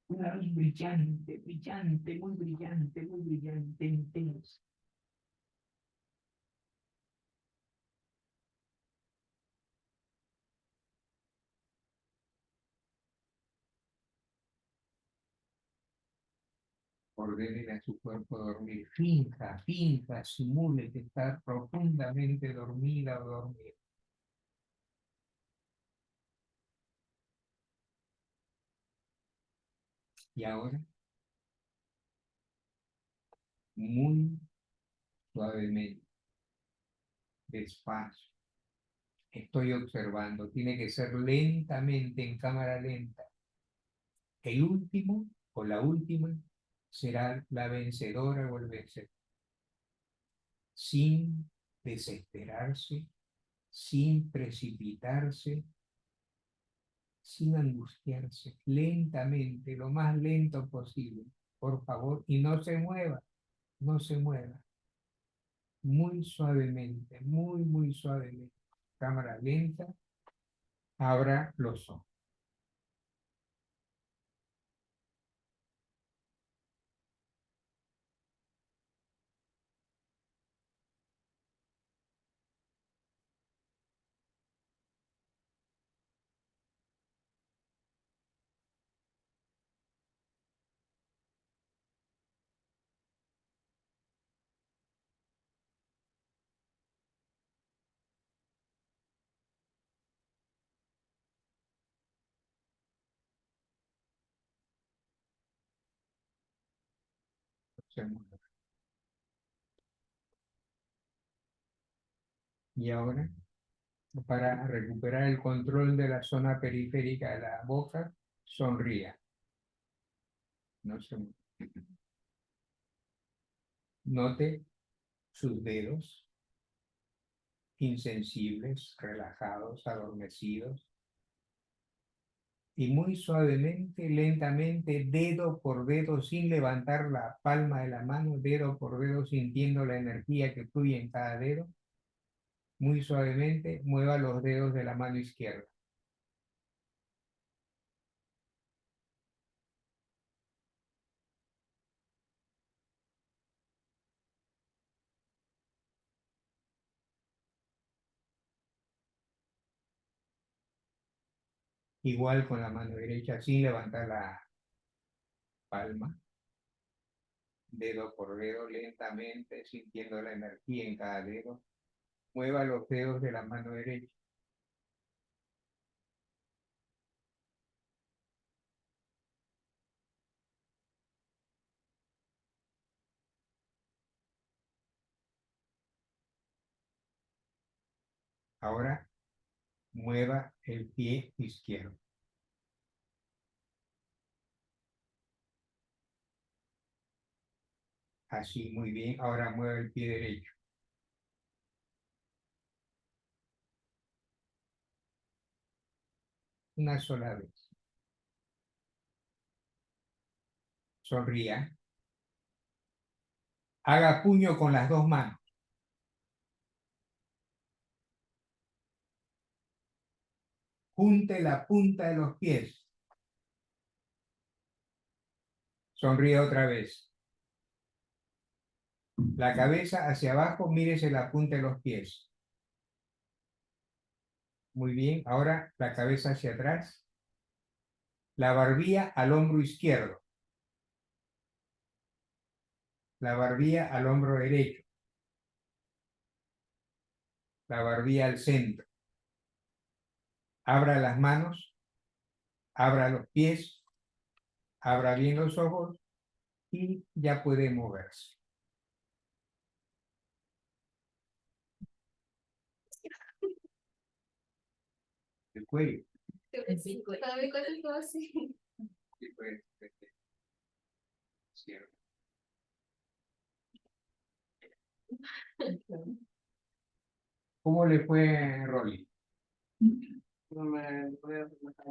brillante, brillante, muy brillante, intensa. Ordene a su cuerpo dormir, finja, simule que está profundamente dormida o dormido. Y ahora, muy suavemente, despacio, estoy observando, tiene que ser lentamente, en cámara lenta. El último o la última será la vencedora o el vencedor. Sin desesperarse, sin precipitarse, sin angustiarse, lentamente, lo más lento posible, por favor, y no se mueva, no se mueva, muy suavemente, muy suavemente, cámara lenta, abra los ojos. Se mueva. Y ahora, para recuperar el control de la zona periférica de la boca, sonría. No se mueva. Note sus dedos insensibles, relajados, adormecidos, y muy suavemente, lentamente, dedo por dedo, sin levantar la palma de la mano, dedo por dedo, sintiendo la energía que fluye en cada dedo, muy suavemente, mueva los dedos de la mano izquierda. Igual con la mano derecha, sin levantar la palma, dedo por dedo, lentamente, sintiendo la energía en cada dedo, mueva los dedos de la mano derecha. Ahora mueva el pie izquierdo. Así, muy bien. Ahora mueve el pie derecho. Una sola vez. Sonría. Haga puño con las dos manos. Junte la punta de los pies. Sonríe otra vez. La cabeza hacia abajo, mírese la punta de los pies. Muy bien. Ahora la cabeza hacia atrás. La barbilla al hombro izquierdo. La barbilla al hombro derecho. La barbilla al centro. Abra las manos. Abra los pies. Abra bien los ojos. Y ya puede moverse. El cuello. Para mí cuando fue así. Sí, pues, cierto. ¿Cómo le fue, Rolly? No me voy a relajar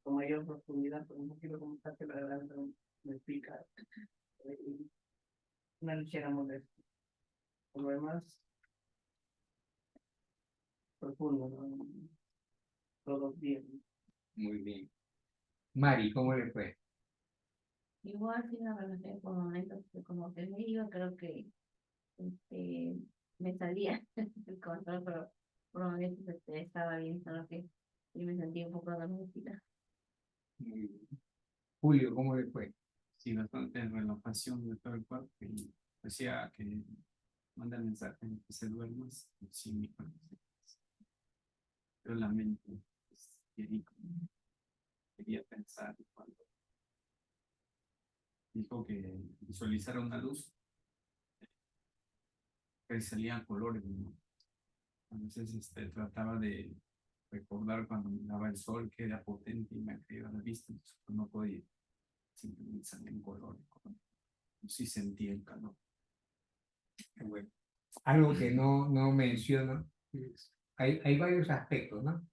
con mayor profundidad, pero no quiero comentar que la garganta me pica. Una ligera molestia. Por lo demás, profundo, ¿no? Todo bien. Muy bien. Mari, ¿cómo le fue? Igual sí me relacioné con momentos que como que me iba, creo que me salía el control, pero por momentos estaba bien, solo que yo me sentía un poco adormecida. Muy bien. Julio, ¿cómo le fue? Sí, bastante relajación de todo el cuerpo y decía que manda el mensaje de que se duermas, sí, mi cuerpo. Pero la mente pues, quería pensar cuando dijo que visualizara una luz que salían colores, ¿no? A veces trataba de recordar cuando miraba el sol que era potente y me atraía la vista, entonces pues, no podía, simplemente salían colores, sí sentía el calor. Bueno, algo que no menciono, hay varios aspectos, ¿no?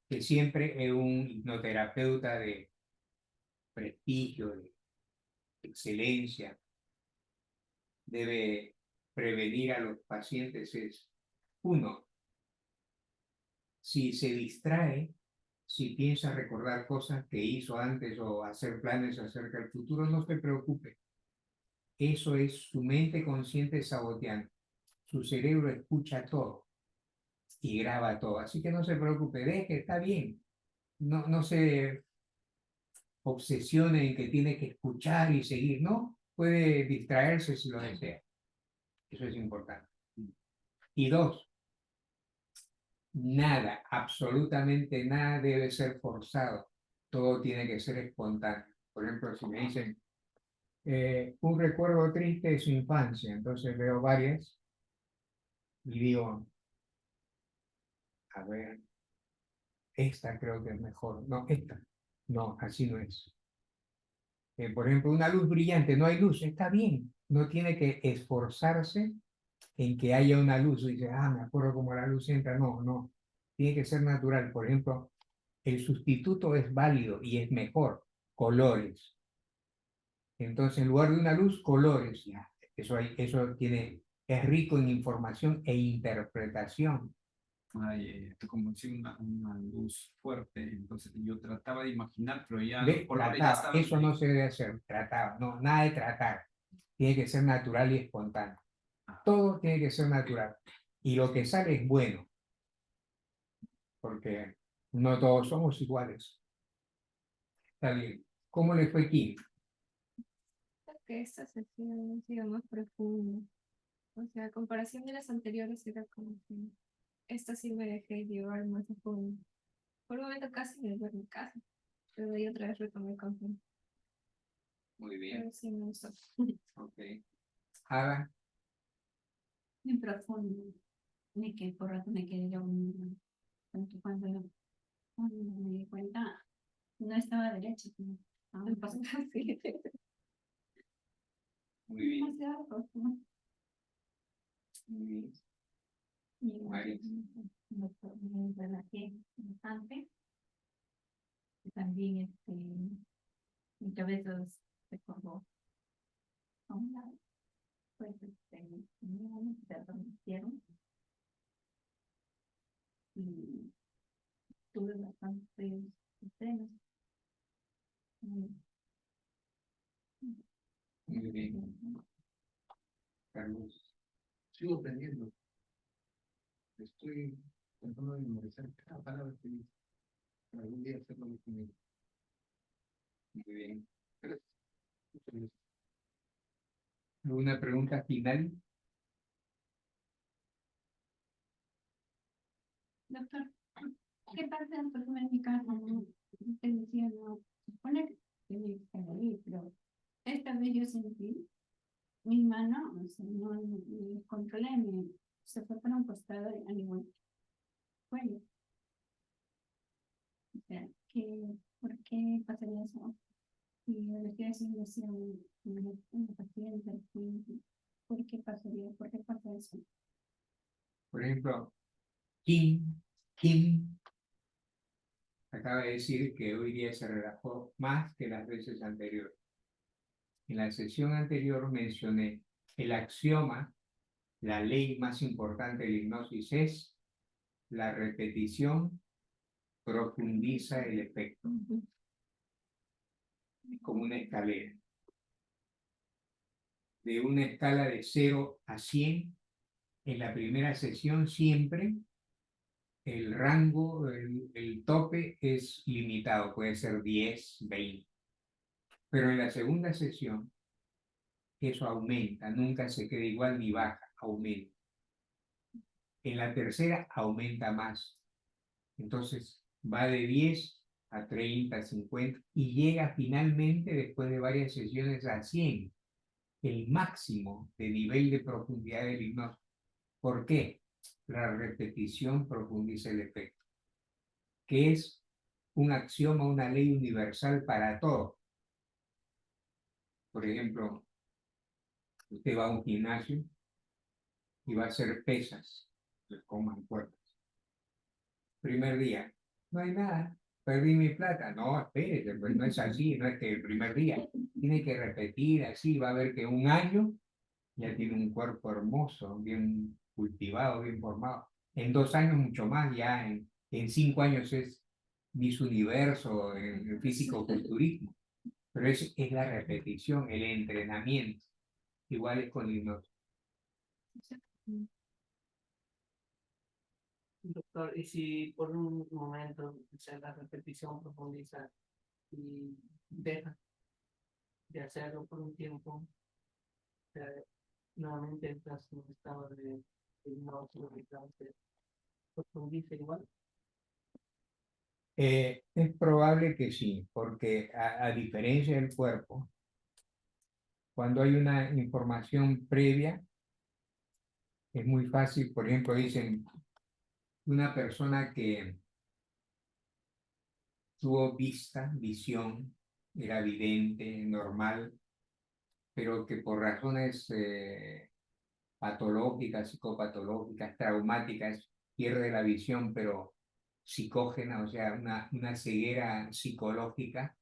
Que siempre un hipnoterapeuta de prestigio, de excelencia, debe prevenir a los pacientes es, uno, si se distrae, si piensa recordar cosas que hizo antes o hacer planes acerca del futuro, no se preocupe. Eso es su mente consciente saboteando. Su cerebro escucha todo y graba todo. Así que no se preocupe, deje, está bien. No se obsesione en que tiene que escuchar y seguir, ¿no? Puede distraerse si lo desea. Eso es importante. Y dos, nada, absolutamente nada debe ser forzado. Todo tiene que ser espontáneo. Por ejemplo, si me dicen un recuerdo triste de su infancia, entonces veo varias y digo, a ver, esta creo que es mejor. No, esta. No, así no es. Por ejemplo, una luz brillante, no hay luz, está bien. No tiene que esforzarse en que haya una luz. Y dice, me acuerdo cómo la luz entra. No, no. Tiene que ser natural. Por ejemplo, el sustituto es válido y es mejor. Colores. Entonces, en lugar de una luz, colores. Ya, eso es rico en información e interpretación. Como si una luz fuerte, entonces yo trataba de imaginar, pero ya Ve, los colores ya trataba. estaban Eso no se debe hacer. Trataba. No, nada de tratar. Tiene que ser natural y espontáneo. Todo tiene que ser natural. Y lo que sale es bueno, porque no todos somos iguales. Está bien. ¿Cómo le fue Kim? Creo que esta sesión ha sido más profunda. O sea, a comparación de las anteriores, era como que esta sí me dejé llevar más a fondo. Por un momento casi me duermo en casa, pero de ahí otra vez retomé confianza. Muy bien. Pero sí me gustó. Ok. Ada, Muy profundo. de que por rato me quedé dormida. Cuando me di cuenta, no estaba derecha, sino estaba en paso así. Muy bien, Demasiado profundo. muy bien. Y María. Me relajé bastante. Y también mi cabeza se formó a un lado. Pues me adormecieron y tuve bastantes escenas. Muy bien, Carlos. Sigo aprendiendo. Estoy tratando de memorizar cada palabra que dice. Para algún día hacerlo conmigo. Muy bien. Muchas gracias. ¿Alguna pregunta final? doctor, ¿qué pasa en persona en mi casa? ¿No? Usted decía, no, se supone que tiene que estar ahí, pero esta vez yo sentí mi mano, o sea, no me controlé, se fue para un costado y al igual cuello. O sea, ¿por qué pasaría eso? Y le estoy haciendo así a una paciente, así, ¿por qué pasaría? ¿Por qué pasa eso? Por ejemplo, Kim acaba de decir que hoy día se relajó más que las veces anteriores. En la sesión anterior mencioné el axioma, la ley más importante de la hipnosis es la repetición profundiza el efecto. Es como una escalera. De una escala de 0 a 100, en la primera sesión siempre el rango, el tope es limitado, puede ser 10, 20. Pero en la segunda sesión, eso aumenta, nunca se queda igual ni baja, aumenta. En la tercera, aumenta más. Entonces, va de 10 a 30, 50 y llega finalmente, después de varias sesiones, a 100, el máximo de nivel de profundidad del hipnosis. ¿Por qué? La repetición profundiza el efecto, que es un axioma, una ley universal para todo. Por ejemplo, usted va a un gimnasio y va a hacer pesas, con mancuernas. Primer día, no hay nada, perdí mi plata. No, espérese, pues no es así, no es que el primer día tiene que repetir así, va a ver que un año ya tiene un cuerpo hermoso, bien cultivado, bien formado. En 2 años mucho más, ya en 5 años es Miss Universo, en físico-culturismo. Pero es la repetición, el entrenamiento. Igual es con hipnosis. Doctor, y si por un momento, o sea, la repetición profundiza y deja de hacerlo por un tiempo, o sea, nuevamente entras en un estado de hipnosis, de trance, profundiza igual. Es probable que sí, porque a diferencia del cuerpo, cuando hay una información previa, es muy fácil. Por ejemplo, dicen una persona que tuvo visión, era vidente, normal, pero que por razones patológicas, psicopatológicas, traumáticas, pierde la visión, pero psicógena, o sea, una ceguera psicológica,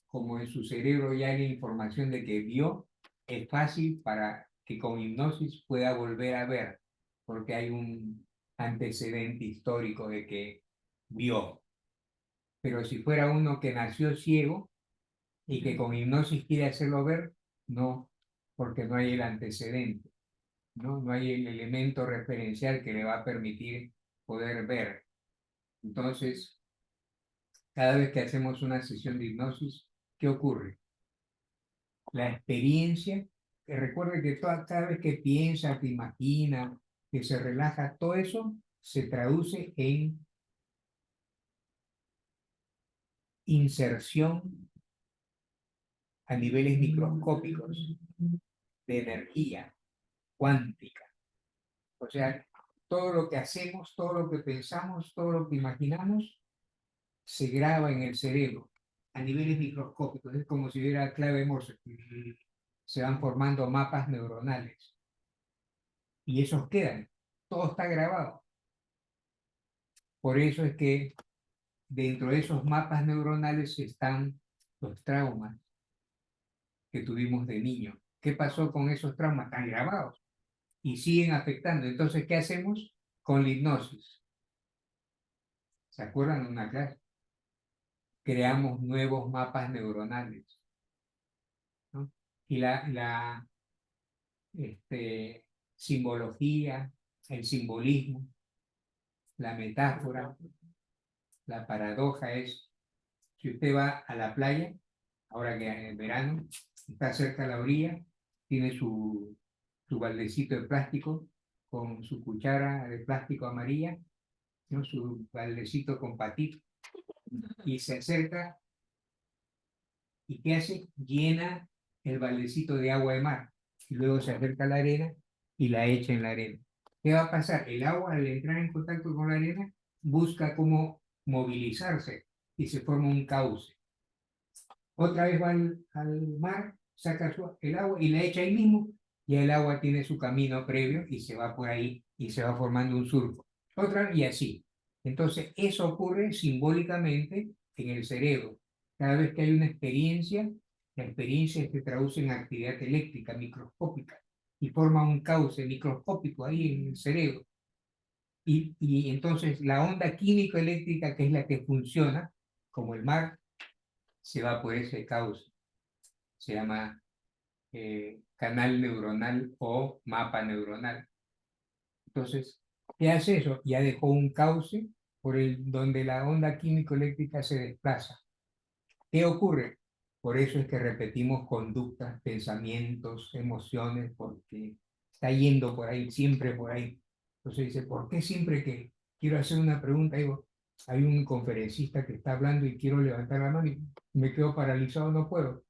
como en su cerebro ya hay información de que vio, es fácil para que con hipnosis pueda volver a ver, porque hay un antecedente histórico de que vio. Pero si fuera uno que nació ciego y que con hipnosis quiere hacerlo ver, no, porque no hay el antecedente, no hay el elemento referencial que le va a permitir poder ver. Entonces, cada vez que hacemos una sesión de hipnosis, ¿qué ocurre? La experiencia, que recuerde que cada vez que piensa, que imagina, que se relaja, todo eso se traduce en inserción a niveles microscópicos de energía cuántica. O sea, todo lo que hacemos, todo lo que pensamos, todo lo que imaginamos, se graba en el cerebro a niveles microscópicos. Es como si hubiera clave Morse. Se van formando mapas neuronales. Y esos quedan. Todo está grabado. Por eso es que dentro de esos mapas neuronales están los traumas que tuvimos de niño. ¿Qué pasó con esos traumas? Están grabados y siguen afectando. Entonces, ¿qué hacemos con la hipnosis? ¿Se acuerdan de una clase? Creamos nuevos mapas neuronales, ¿no? Y la simbología, el simbolismo, la metáfora, la paradoja es, si usted va a la playa, ahora que en verano, está cerca de la orilla, tiene su baldecito de plástico con su cuchara de plástico amarilla, ¿no? Su baldecito con patito, y se acerca, ¿y qué hace? Llena el baldecito de agua de mar, y luego se acerca a la arena y la echa en la arena. ¿Qué va a pasar? El agua, al entrar en contacto con la arena, busca cómo movilizarse y se forma un cauce. Otra vez va al mar, saca el agua y la echa ahí mismo, y el agua tiene su camino previo y se va por ahí y se va formando un surco. Otra y así. Entonces, eso ocurre simbólicamente en el cerebro. Cada vez que hay una experiencia, la experiencia se traduce en actividad eléctrica microscópica y forma un cauce microscópico ahí en el cerebro. Y entonces la onda químico-eléctrica, que es la que funciona, como el mar, se va por ese cauce. Se llama canal neuronal o mapa neuronal. Entonces, ¿qué hace eso? Ya dejó un cauce por el donde la onda químico-eléctrica se desplaza. ¿Qué ocurre? Por eso es que repetimos conductas, pensamientos, emociones, porque está yendo por ahí, siempre por ahí. Entonces dice, ¿por qué siempre que quiero hacer una pregunta, digo, hay un conferencista que está hablando y quiero levantar la mano y me quedo paralizado, no puedo?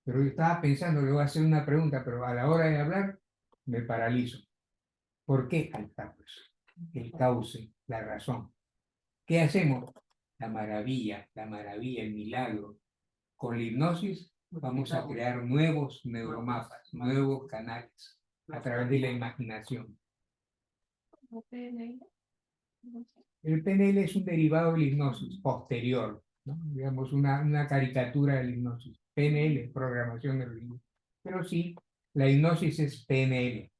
Pero yo estaba pensando, le voy a hacer una pregunta, pero a la hora de hablar me paralizo. ¿Por qué? Ahí está, pues, el cauce, la razón. ¿Qué hacemos? La maravilla, el milagro. Con la hipnosis vamos a crear nuevos neuromapas, nuevos canales a través de la imaginación. ¿Cómo PNL? No sé. El PNL es un derivado de la hipnosis posterior, ¿no? Digamos una caricatura de la hipnosis. PNL, programación neurolingüística. Pero sí, la hipnosis es PNL,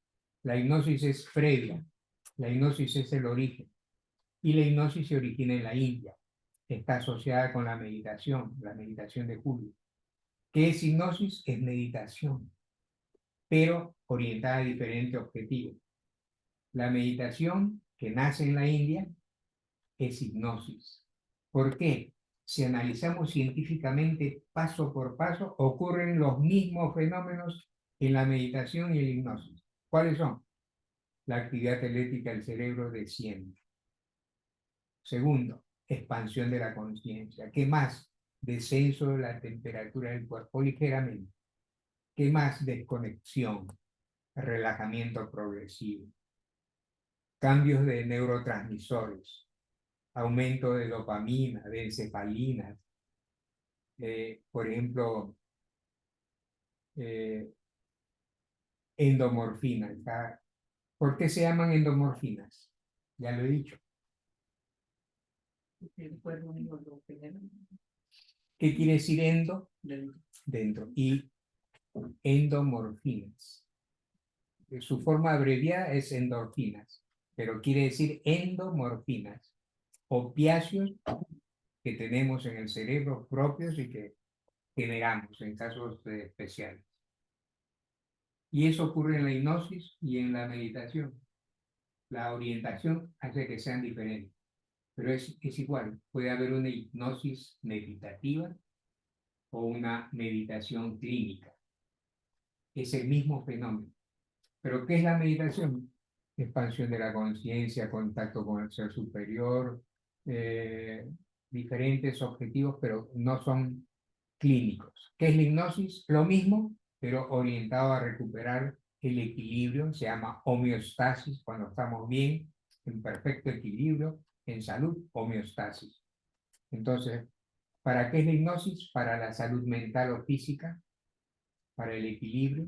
la hipnosis es previa, la hipnosis es el origen. Y la hipnosis se origina en la India, está asociada con la meditación de Julio. ¿Qué es hipnosis? Es meditación, pero orientada a diferentes objetivos. La meditación que nace en la India es hipnosis. ¿Por qué? Si analizamos científicamente paso por paso, ocurren los mismos fenómenos en la meditación y en la hipnosis. ¿Cuáles son? La actividad eléctrica del cerebro desciende. Segundo, expansión de la conciencia. ¿Qué más? Descenso de la temperatura del cuerpo ligeramente. ¿Qué más? Desconexión, relajamiento progresivo. Cambios de neurotransmisores, aumento de dopamina, de encefalina, por ejemplo, endomorfinas. ¿Por qué se llaman endomorfinas? Ya lo he dicho. El cuerpo mismo lo genera. ¿Qué quiere decir endo? Dentro. Dentro. Y endomorfinas. Su forma abreviada es endorfinas, pero quiere decir endomorfinas, opiáceos que tenemos en el cerebro propios y que generamos en casos especiales. Y eso ocurre en la hipnosis y en la meditación. La orientación hace que sean diferentes, pero es igual. Puede haber una hipnosis meditativa o una meditación clínica. Es el mismo fenómeno. ¿Pero qué es la meditación? Expansión de la conciencia, contacto con el ser superior, diferentes objetivos, pero no son clínicos. ¿Qué es la hipnosis? Lo mismo, pero orientado a recuperar el equilibrio, se llama homeostasis cuando estamos bien, en perfecto equilibrio, en salud, homeostasis. Entonces, ¿para qué es la hipnosis? Para la salud mental o física, para el equilibrio,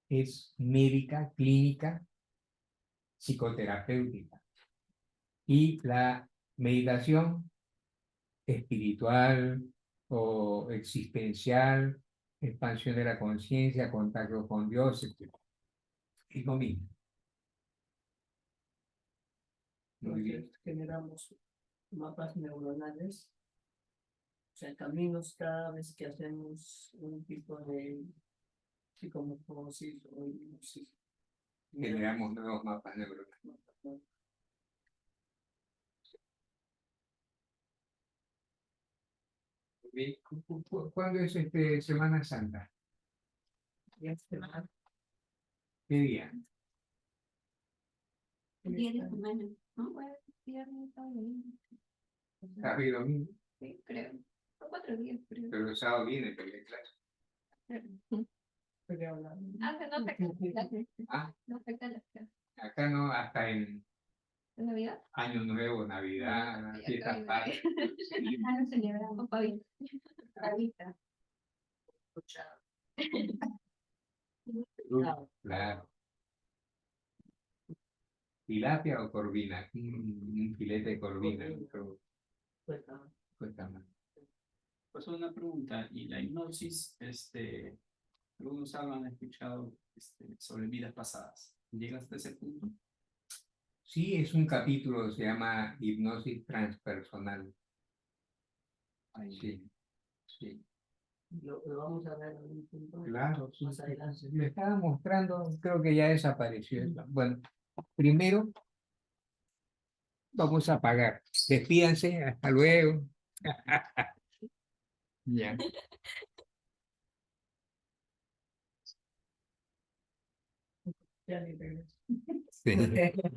es médica, clínica, psicoterapéutica. Y la meditación espiritual o existencial, expansión de la conciencia, contacto con Dios, etc. Es lo mismo. Muy bien. Entonces, generamos mapas neuronales, o sea, caminos cada vez que hacemos un tipo de psicomorfosis o hipnosis. Generamos nuevos mapas neuronales. Bien. ¿Cuándo es Semana Santa? Ya se va. ¿Qué día? El día de semana, ¿no? Bueno, viernes, sábado, domingo. Sábado y domingo, Sí, creo. Son 4 días, creo. pero el sábado viene porque clase. Estoy hablando. Ah, que no afecta las clases. Ah, No afecta las clases. acá no, hasta en ¿En Navidad? Año Nuevo, Navidad, Ah, ya fiestas acá patrias. Ah, lo celebramos. Pavito. Ahorita. Claro. ¿Tilapia o corvina? Un filete de corvina, pero Pues, cuesta más. Pues una pregunta, y la hipnosis, algunos han escuchado sobre vidas pasadas. ¿Llegas hasta ese punto? Sí, es un capítulo, se llama hipnosis transpersonal. Sí, sí. lo vamos a ver en un punto Claro, sí, más adelante. le estaba mostrando, creo que ya desapareció. Bueno, primero vamos a pagar. Despídanse, hasta luego. Ya. Ya ni regreso. Sí.